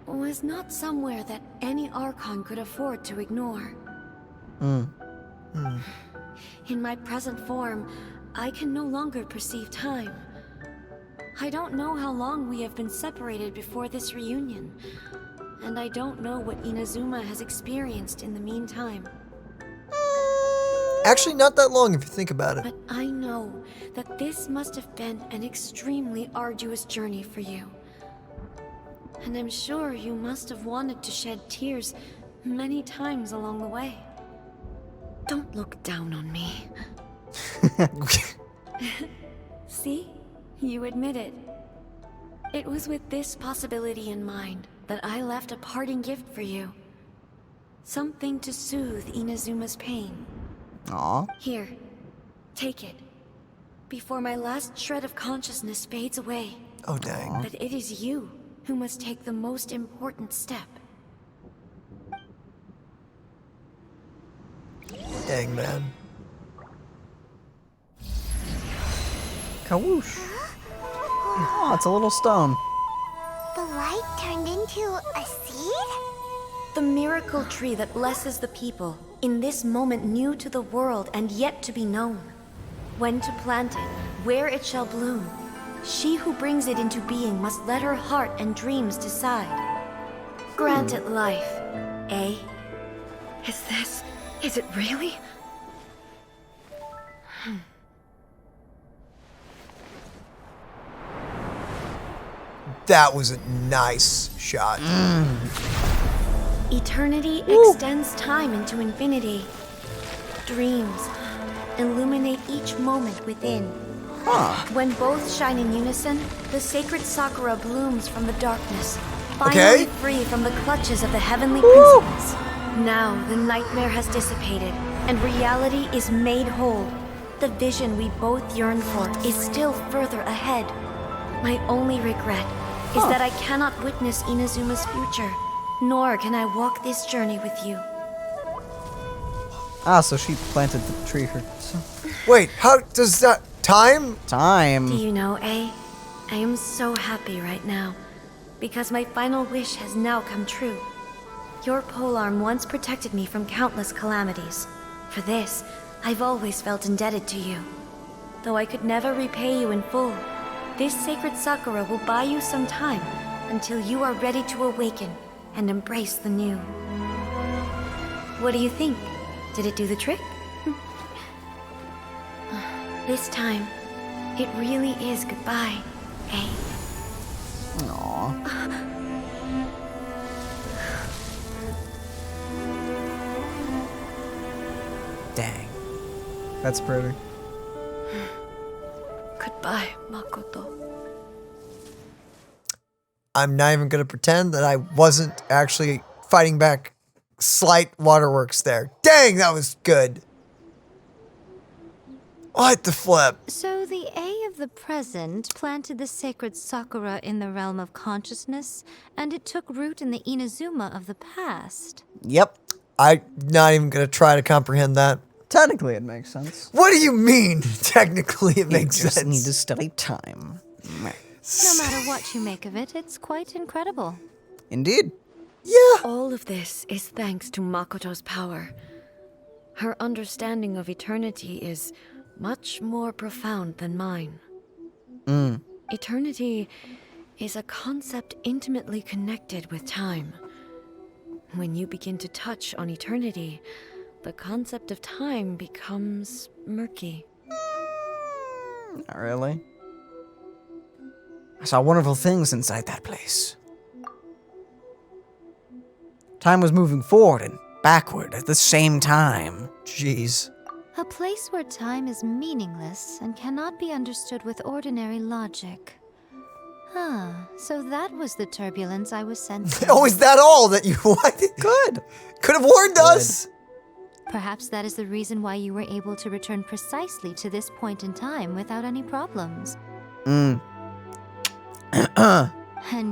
was not somewhere that any Archon could afford to ignore. In my present form, I can no longer perceive time. I don't know how long we have been separated before this reunion, and I don't know what Inazuma has experienced in the meantime. Actually, not that long if you think about it. But I know that this must have been an extremely arduous journey for you. And I'm sure you must have wanted to shed tears many times along the way. Don't look down on me. See? You admit it. It was with this possibility in mind that I left a parting gift for you. Something to soothe Inazuma's pain. Aw. Here, take it. Before my last shred of consciousness fades away. Oh, dang. But it is you who must take the most important step. Dang, man. Kawoosh. Oh, it's a little stone. The light turned into a seed? The miracle tree that blesses the people, in this moment new to the world and yet to be known. When to plant it, where it shall bloom. She who brings it into being must let her heart and dreams decide. Grant it life, eh? Is it really? That was a nice shot. Eternity extends time into infinity. Dreams illuminate each moment within. When both shine in unison, the sacred Sakura blooms from the darkness, finally free from the clutches of the heavenly principles. Now the nightmare has dissipated, and reality is made whole. The vision we both yearn for is still further ahead. My only regret is that I cannot witness Inazuma's future, nor can I walk this journey with you. Ah, so she planted the tree herself. Wait, how does that... Time? Time. Do you know, I am so happy right now, because my final wish has now come true. Your polearm once protected me from countless calamities. For this, I've always felt indebted to you. Though I could never repay you in full, this sacred Sakura will buy you some time until you are ready to awaken and embrace the new. What do you think? Did it do the trick? This time, it really is goodbye, eh? Aww. Dang. That's pretty. Goodbye, Makoto. I'm not even going to pretend that I wasn't actually fighting back slight waterworks there. Dang, that was good. What the flip? So the A of the present planted the sacred Sakura in the realm of consciousness, and it took root in the Inazuma of the past. Yep. I'm not even going to try to comprehend that. Technically, it makes sense. What do you mean? Technically, it makes You just sense. need to study time. No matter what you make of it, it's quite incredible. Indeed. Yeah. All of this is thanks to Makoto's power. Her understanding of eternity is much more profound than mine. Eternity is a concept intimately connected with time. When you begin to touch on eternity, the concept of time becomes murky. Not really. I saw wonderful things inside that place. Time was moving forward and backward at the same time. Jeez. A place where time is meaningless and cannot be understood with ordinary logic. So that was the turbulence I was sensing. Oh, is that all that you wanted? Good. Could have warned us. Perhaps that is the reason why you were able to return precisely to this point in time without any problems. And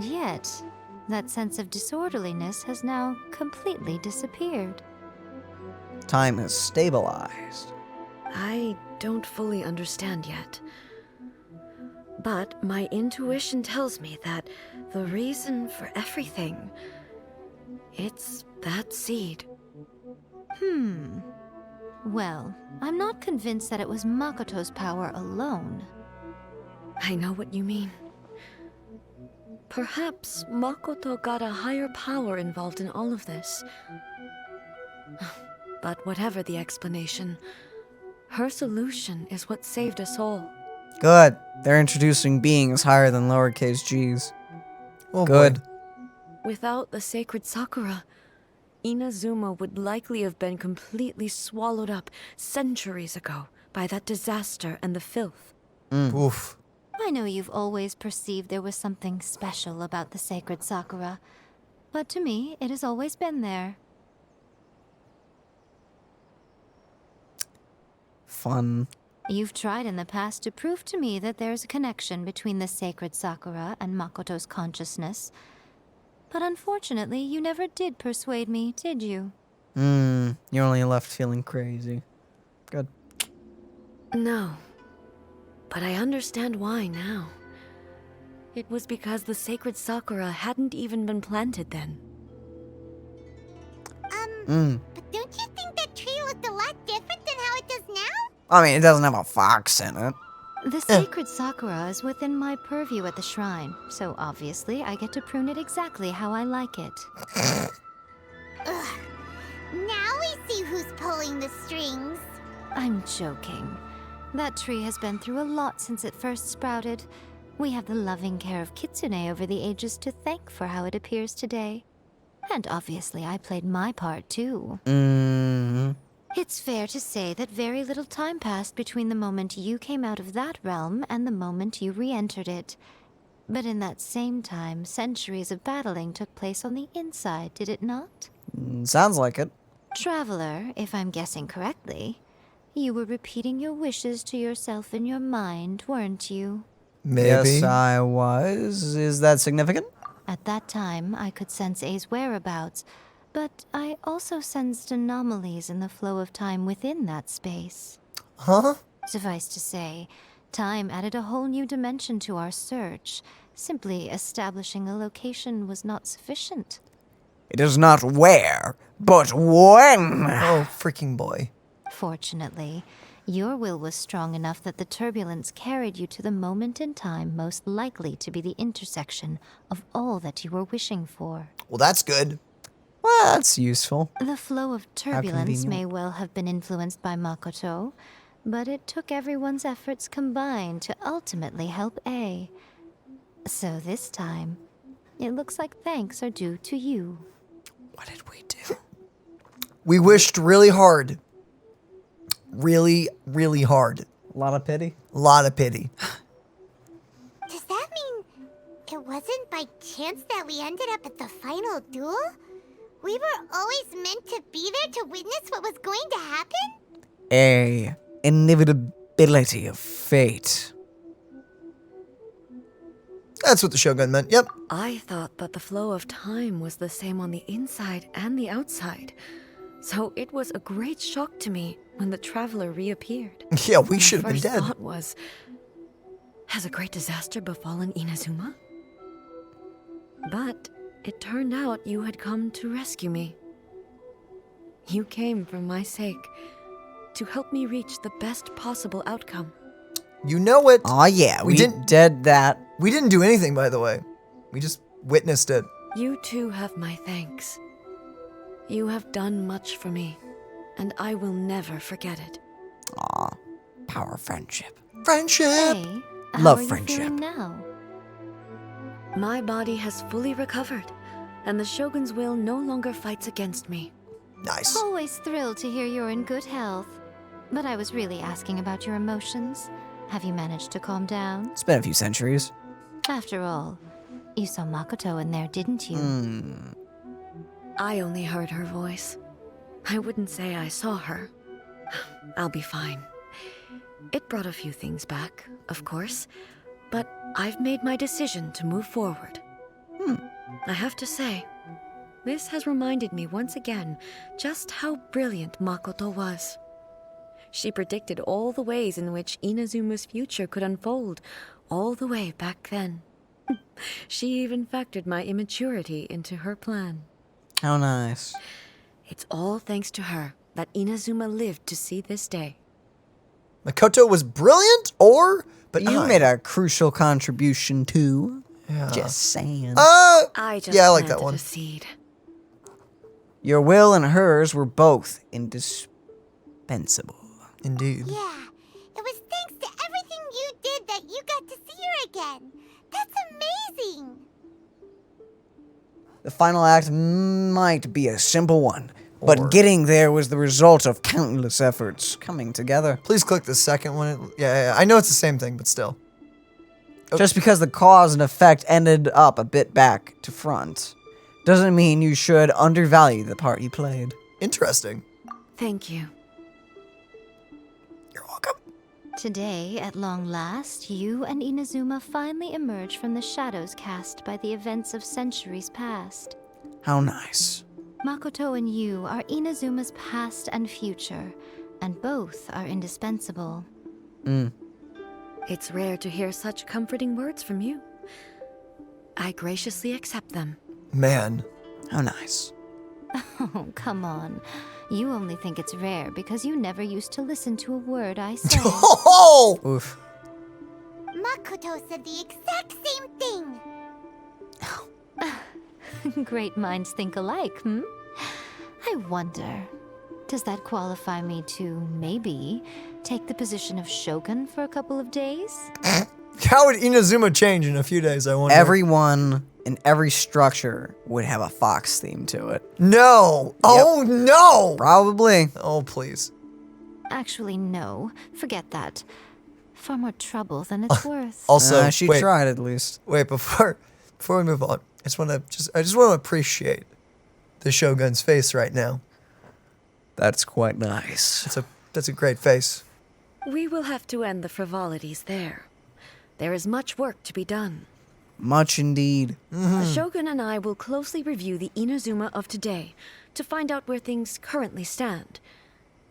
yet, that sense of disorderliness has now completely disappeared. Time has stabilized. I don't fully understand yet. But my intuition tells me that the reason for everything, it's that seed. Well, I'm not convinced that it was Makoto's power alone. I know what you mean. Perhaps Makoto got a higher power involved in all of this. But whatever the explanation, her solution is what saved us all. Good. They're introducing beings higher than lowercase g's. Oh, Good. boy. Without the sacred Sakura, Inazuma would likely have been completely swallowed up centuries ago by that disaster and the filth. Oof. I know you've always perceived there was something special about the sacred Sakura, but to me, it has always been there. Fun. You've tried in the past to prove to me that there's a connection between the sacred Sakura and Makoto's consciousness. But unfortunately, you never did persuade me, did you? You're only left feeling crazy. Good. No. But I understand why now. It was because the sacred Sakura hadn't even been planted then. But don't you think that tree looked a lot different than how it does now? I mean, it doesn't have a fox in it. The sacred Sakura is within my purview at the shrine, so obviously I get to prune it exactly how I like it. Ugh. Now we see who's pulling the strings. I'm joking. That tree has been through a lot since it first sprouted. We have the loving care of Kitsune over the ages to thank for how it appears today. And obviously I played my part too. It's fair to say that very little time passed between the moment you came out of that realm and the moment you re-entered it. But in that same time, centuries of battling took place on the inside, did it not? Sounds like it. Traveler, if I'm guessing correctly, you were repeating your wishes to yourself in your mind, weren't you? Maybe. Yes, I was. Is that significant? At that time, I could sense A's whereabouts, but I also sensed anomalies in the flow of time within that space. Huh? Suffice to say, time added a whole new dimension to our search. Simply establishing a location was not sufficient. It is not where, but when. Oh, freaking boy. Fortunately, your will was strong enough that the turbulence carried you to the moment in time most likely to be the intersection of all that you were wishing for. Well, that's good. Well, that's useful. The flow of turbulence convenient. may well have been influenced by Makoto, but it took everyone's efforts combined to ultimately help A. So this time, it looks like thanks are due to you. What did we do? We wished really hard. Really, really hard. A lot of pity? A lot of pity. Does that mean it wasn't by chance that we ended up at the final duel? We were always meant to be there to witness what was going to happen? A inevitability of fate. That's what the Shogun meant. Yep. I thought that the flow of time was the same on the inside and the outside. So it was a great shock to me when the traveler reappeared. Yeah, we My should have been first dead. thought was, has a great disaster befallen Inazuma? But it turned out you had come to rescue me. You came for my sake, to help me reach the best possible outcome. You know it. Aw, yeah, we didn't- did that. We didn't do anything, by the way. We just witnessed it. You too have my thanks. You have done much for me, and I will never forget it. Aw, power friendship. Friendship. Hey, how Love are you friendship. feeling now? My body has fully recovered, and the Shogun's will no longer fights against me. Nice. Always thrilled to hear you're in good health. But I was really asking about your emotions. Have you managed to calm down? It's been a few centuries. After all, you saw Makoto in there, didn't you? I only heard her voice. I wouldn't say I saw her. I'll be fine. It brought a few things back, of course, but I've made my decision to move forward. I have to say, this has reminded me once again just how brilliant Makoto was. She predicted all the ways in which Inazuma's future could unfold, all the way back then. She even factored my immaturity into her plan. How nice. It's all thanks to her that Inazuma lived to see this day. Makoto was brilliant, but You made a crucial contribution too. Yeah. Just saying. I just Yeah, I like that planted one. a seed. Your will and hers were both indispensable. Indeed. Yeah, it was thanks to everything you did that you got to see her again. That's amazing. The final act might be a simple one, but Or- getting there was the result of countless efforts coming together. Please click the second one. Yeah, I know it's the same thing, but still. Just because the cause and effect ended up a bit back to front, doesn't mean you should undervalue the part you played. Interesting. Thank you. You're welcome. Today, at long last, you and Inazuma finally emerge from the shadows cast by the events of centuries past. How nice. Makoto and you are Inazuma's past and future, and both are indispensable. It's rare to hear such comforting words from you. I graciously accept them. Man. How nice. Oh, come on. You only think it's rare because you never used to listen to a word I say. Oh! Oof. Makoto said the exact same thing. Great minds think alike, hmm? I wonder, does that qualify me to, maybe, take the position of Shogun for a couple of days? How would Inazuma change in a few days, I wonder? Everyone in every structure would have a fox theme to it. No! Oh, no! Probably. Oh, please. Actually, no. Forget that. Far more trouble than it's worth. Also, She wait, tried at least. wait, before we move on, I just want to appreciate the Shogun's face right now. That's quite nice. That's a great face. We will have to end the frivolities there. There is much work to be done. Much indeed. The Shogun and I will closely review the Inazuma of today to find out where things currently stand.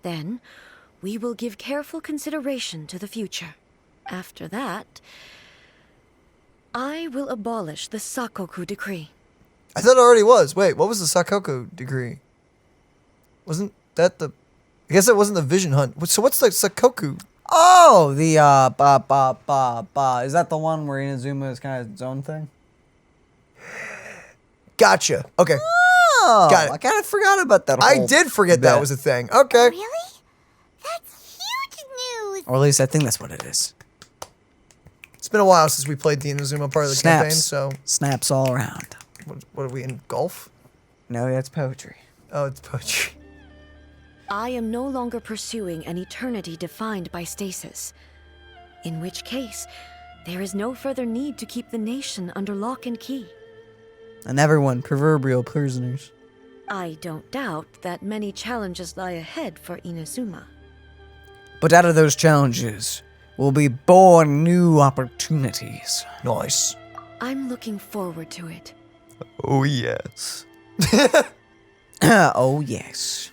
Then, we will give careful consideration to the future. After that, I will abolish the Sakoku decree. I thought it already was. Wait, what was the Sakoku degree? Wasn't that the... I guess it wasn't the Vision Hunt. So what's the Sakoku? Oh, the is that the one where Inazuma is kind of its own thing? Gotcha. Okay. Oh, Got it. I kind of forgot about that. I whole did forget that bit. was a thing. Okay. Really? That's huge news. Or at least I think that's what it is. It's been a while since we played the Inazuma part of the campaign, so... Snaps all around. What are we in? Golf? No, that's poetry. Oh, it's poetry. I am no longer pursuing an eternity defined by stasis. In which case, there is no further need to keep the nation under lock and key. And everyone proverbial prisoners. I don't doubt that many challenges lie ahead for Inazuma. But out of those challenges will be born new opportunities. Nice. I'm looking forward to it. Oh, yes. Oh, yes.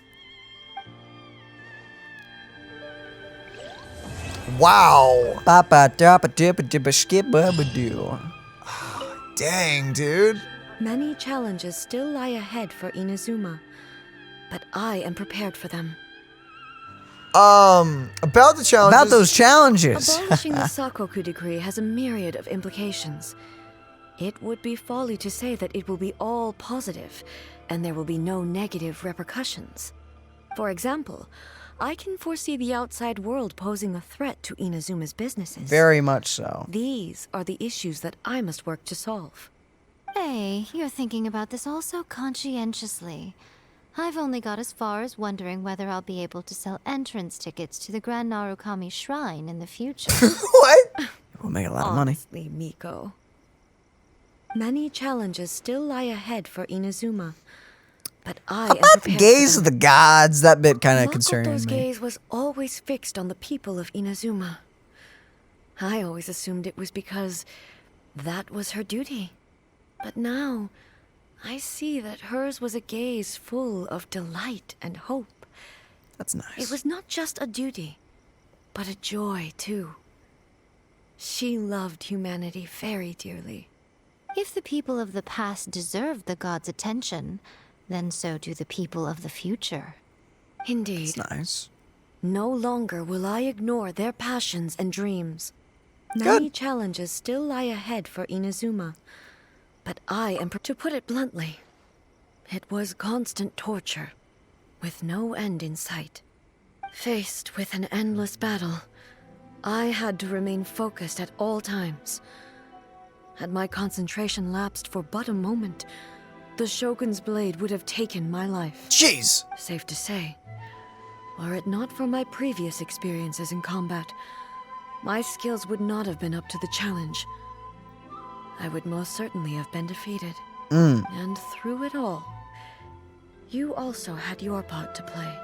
Wow. Papa dappa dippa dippa skip bubba doo. Dang, dude. Many challenges still lie ahead for Inazuma, but I am prepared for them. About the challenges... About those challenges. Abolishing the Sakoku decree has a myriad of implications. It would be folly to say that it will be all positive, and there will be no negative repercussions. For example, I can foresee the outside world posing a threat to Inazuma's businesses. Very much so. These are the issues that I must work to solve. Hey, you're thinking about this all so conscientiously. I've only got as far as wondering whether I'll be able to sell entrance tickets to the Grand Narukami Shrine in the future. What? We'll make a lot of money. Honestly, Miko. Many challenges still lie ahead for Inazuma, but I am About the prepared gaze for of them. the gods, that bit kind of concerned Makoto's me. gaze was always fixed on the people of Inazuma. I always assumed it was because that was her duty. But now, I see that hers was a gaze full of delight and hope. That's nice. It was not just a duty, but a joy, too. She loved humanity very dearly. If the people of the past deserve the gods' attention, then so do the people of the future. Indeed. That's nice. No longer will I ignore their passions and dreams. Many challenges still lie ahead for Inazuma, but I am, to put it bluntly, it was constant torture, with no end in sight. Faced with an endless battle, I had to remain focused at all times. Had my concentration lapsed for but a moment, the Shogun's blade would have taken my life. Jeez. Safe to say, were it not for my previous experiences in combat, my skills would not have been up to the challenge. I would most certainly have been defeated. And through it all, you also had your part to play.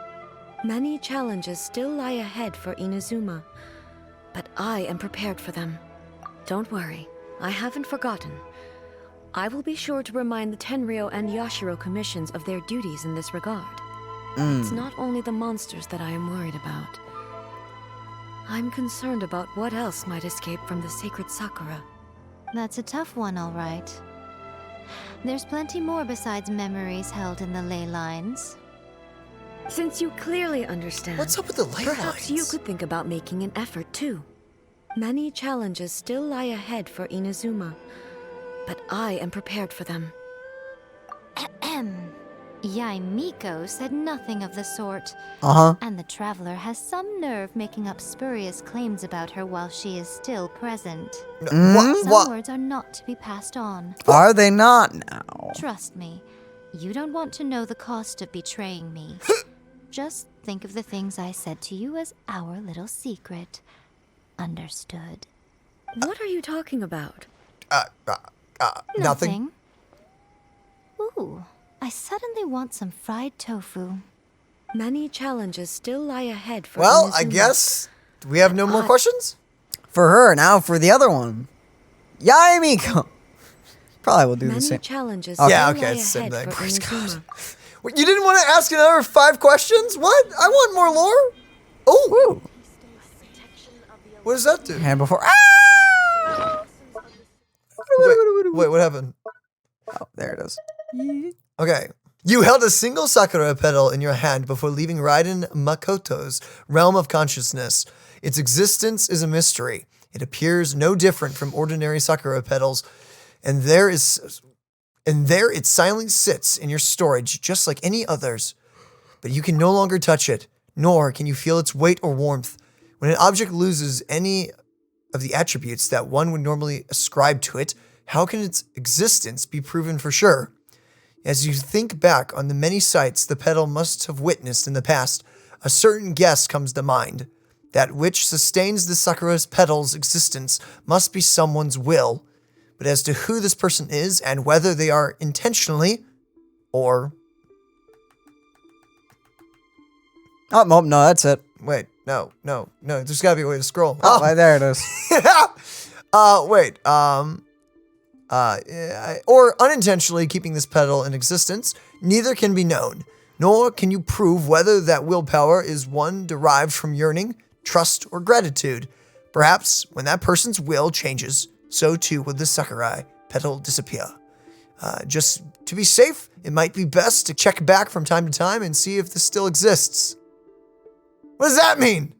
Many challenges still lie ahead for Inazuma, but I am prepared for them. Don't worry, I haven't forgotten. I will be sure to remind the Tenryou and Yashiro commissions of their duties in this regard. It's not only the monsters that I am worried about. I'm concerned about what else might escape from the sacred Sakura. That's a tough one, all right. There's plenty more besides memories held in the ley lines. Since you clearly understand, What's up with the ley perhaps you lines? could think about making an effort too. Many challenges still lie ahead for Inazuma, but I am prepared for them. Yai Miko said nothing of the sort. And the traveler has some nerve making up spurious claims about her while she is still present. Some What? words are not to be passed on. Are they not now? Trust me, you don't want to know the cost of betraying me. Just think of the things I said to you as our little secret. Understood? What are you talking about? Nothing. Ooh, I suddenly want some fried tofu. Many challenges still lie ahead for Well, I Inazuma. guess. Do we have no more questions? For her, now for the other one. Yai Miko. Probably will do Many the same. challenges Okay. Yeah, still okay, lie it's the same ahead thing. for Praise Inazuma. Wait, you didn't want to ask another 5 questions? What? I want more lore. Oh, what does that do? And before. Wait, what happened? Oh, there it is. Okay. You held a single Sakura petal in your hand before leaving Raiden Makoto's realm of consciousness. Its existence is a mystery. It appears no different from ordinary Sakura petals, and there it silently sits in your storage just like any others. But you can no longer touch it, nor can you feel its weight or warmth. When an object loses any of the attributes that one would normally ascribe to it, how can its existence be proven for sure? As you think back on the many sights the petal must have witnessed in the past, a certain guess comes to mind. That which sustains the Sakura's petal's existence must be someone's will. But as to who this person is and whether they are intentionally or... Oh, no, that's it. Wait, no. There's gotta be a way to scroll. Oh, there it is. Or unintentionally keeping this petal in existence, neither can be known, nor can you prove whether that willpower is one derived from yearning, trust, or gratitude. Perhaps when that person's will changes, so too would the Sakurai petal disappear. Just to be safe, it might be best to check back from time to time and see if this still exists. What does that mean?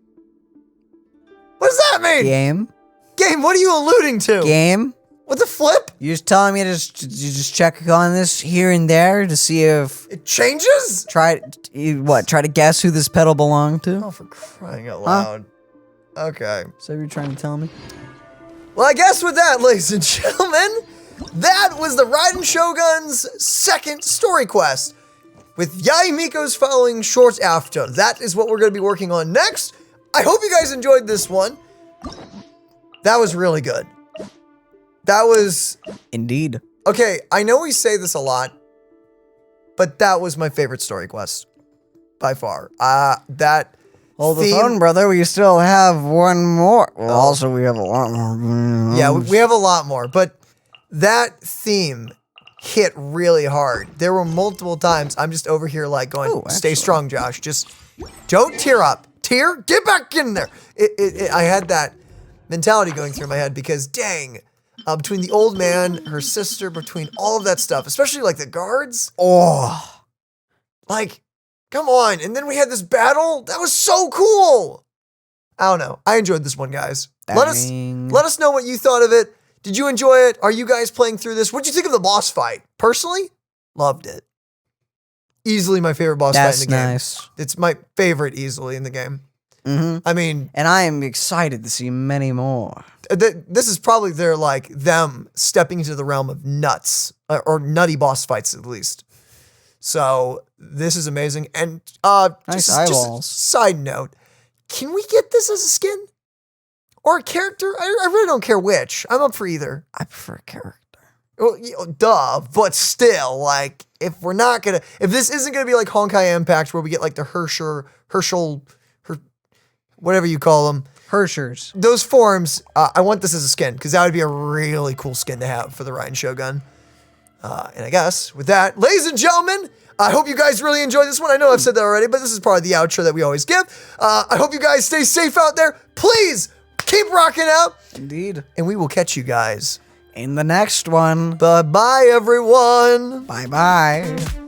What does that mean? Game. Game, what are you alluding to? Game. What the flip? You're just telling me to just check on this here and there to see if It changes? try to guess who this pedal belonged to? Oh, for crying out loud. Okay. So you're trying to tell me? Well, I guess with that, ladies and gentlemen, that was the Raiden Shogun's second story quest, with Yai Miko's following short after. That is what we're going to be working on next. I hope you guys enjoyed this one. That was really good. That was... Indeed. Okay, I know we say this a lot, but that was my favorite story quest. By far. That... Hold the theme- phone, brother. We still have one more. Well, also, we have a lot more. Yeah, we have a lot more, but that theme hit really hard. There were multiple times I'm just over here like going, stay strong, Josh. Just don't tear up. Tear? Get back in there. I had that mentality going through my head because dang, between the old man, her sister, between all of that stuff, especially like the guards. Oh, like, Come on. And then we had this battle. That was so cool. I don't know. I enjoyed this one, guys. Let us know what you thought of it. Did you enjoy it? Are you guys playing through this? What'd you think of the boss fight? Personally, loved it. Easily my favorite boss fight in the game. Nice. It's my favorite easily in the game. Mm-hmm. I mean, and I am excited to see many more. This is probably them stepping into the realm of nuts or nutty boss fights at least. So this is amazing. And nice just eyeballs. a side note, can we get this as a skin or a character? I really don't care which. I'm up for either. I prefer a character. Well, duh, but still, like, if this isn't gonna be like Honkai Impact where we get like the Herschel, whatever you call them. Hershers. Those forms, I want this as a skin, because that would be a really cool skin to have for the Raiden Shogun. And I guess, with that, ladies and gentlemen, I hope you guys really enjoyed this one. I know I've said that already, but this is probably the outro that we always give. I hope you guys stay safe out there. Please, keep rocking out. Indeed. And we will catch you guys in the next one. Bye-bye, everyone. Bye-bye.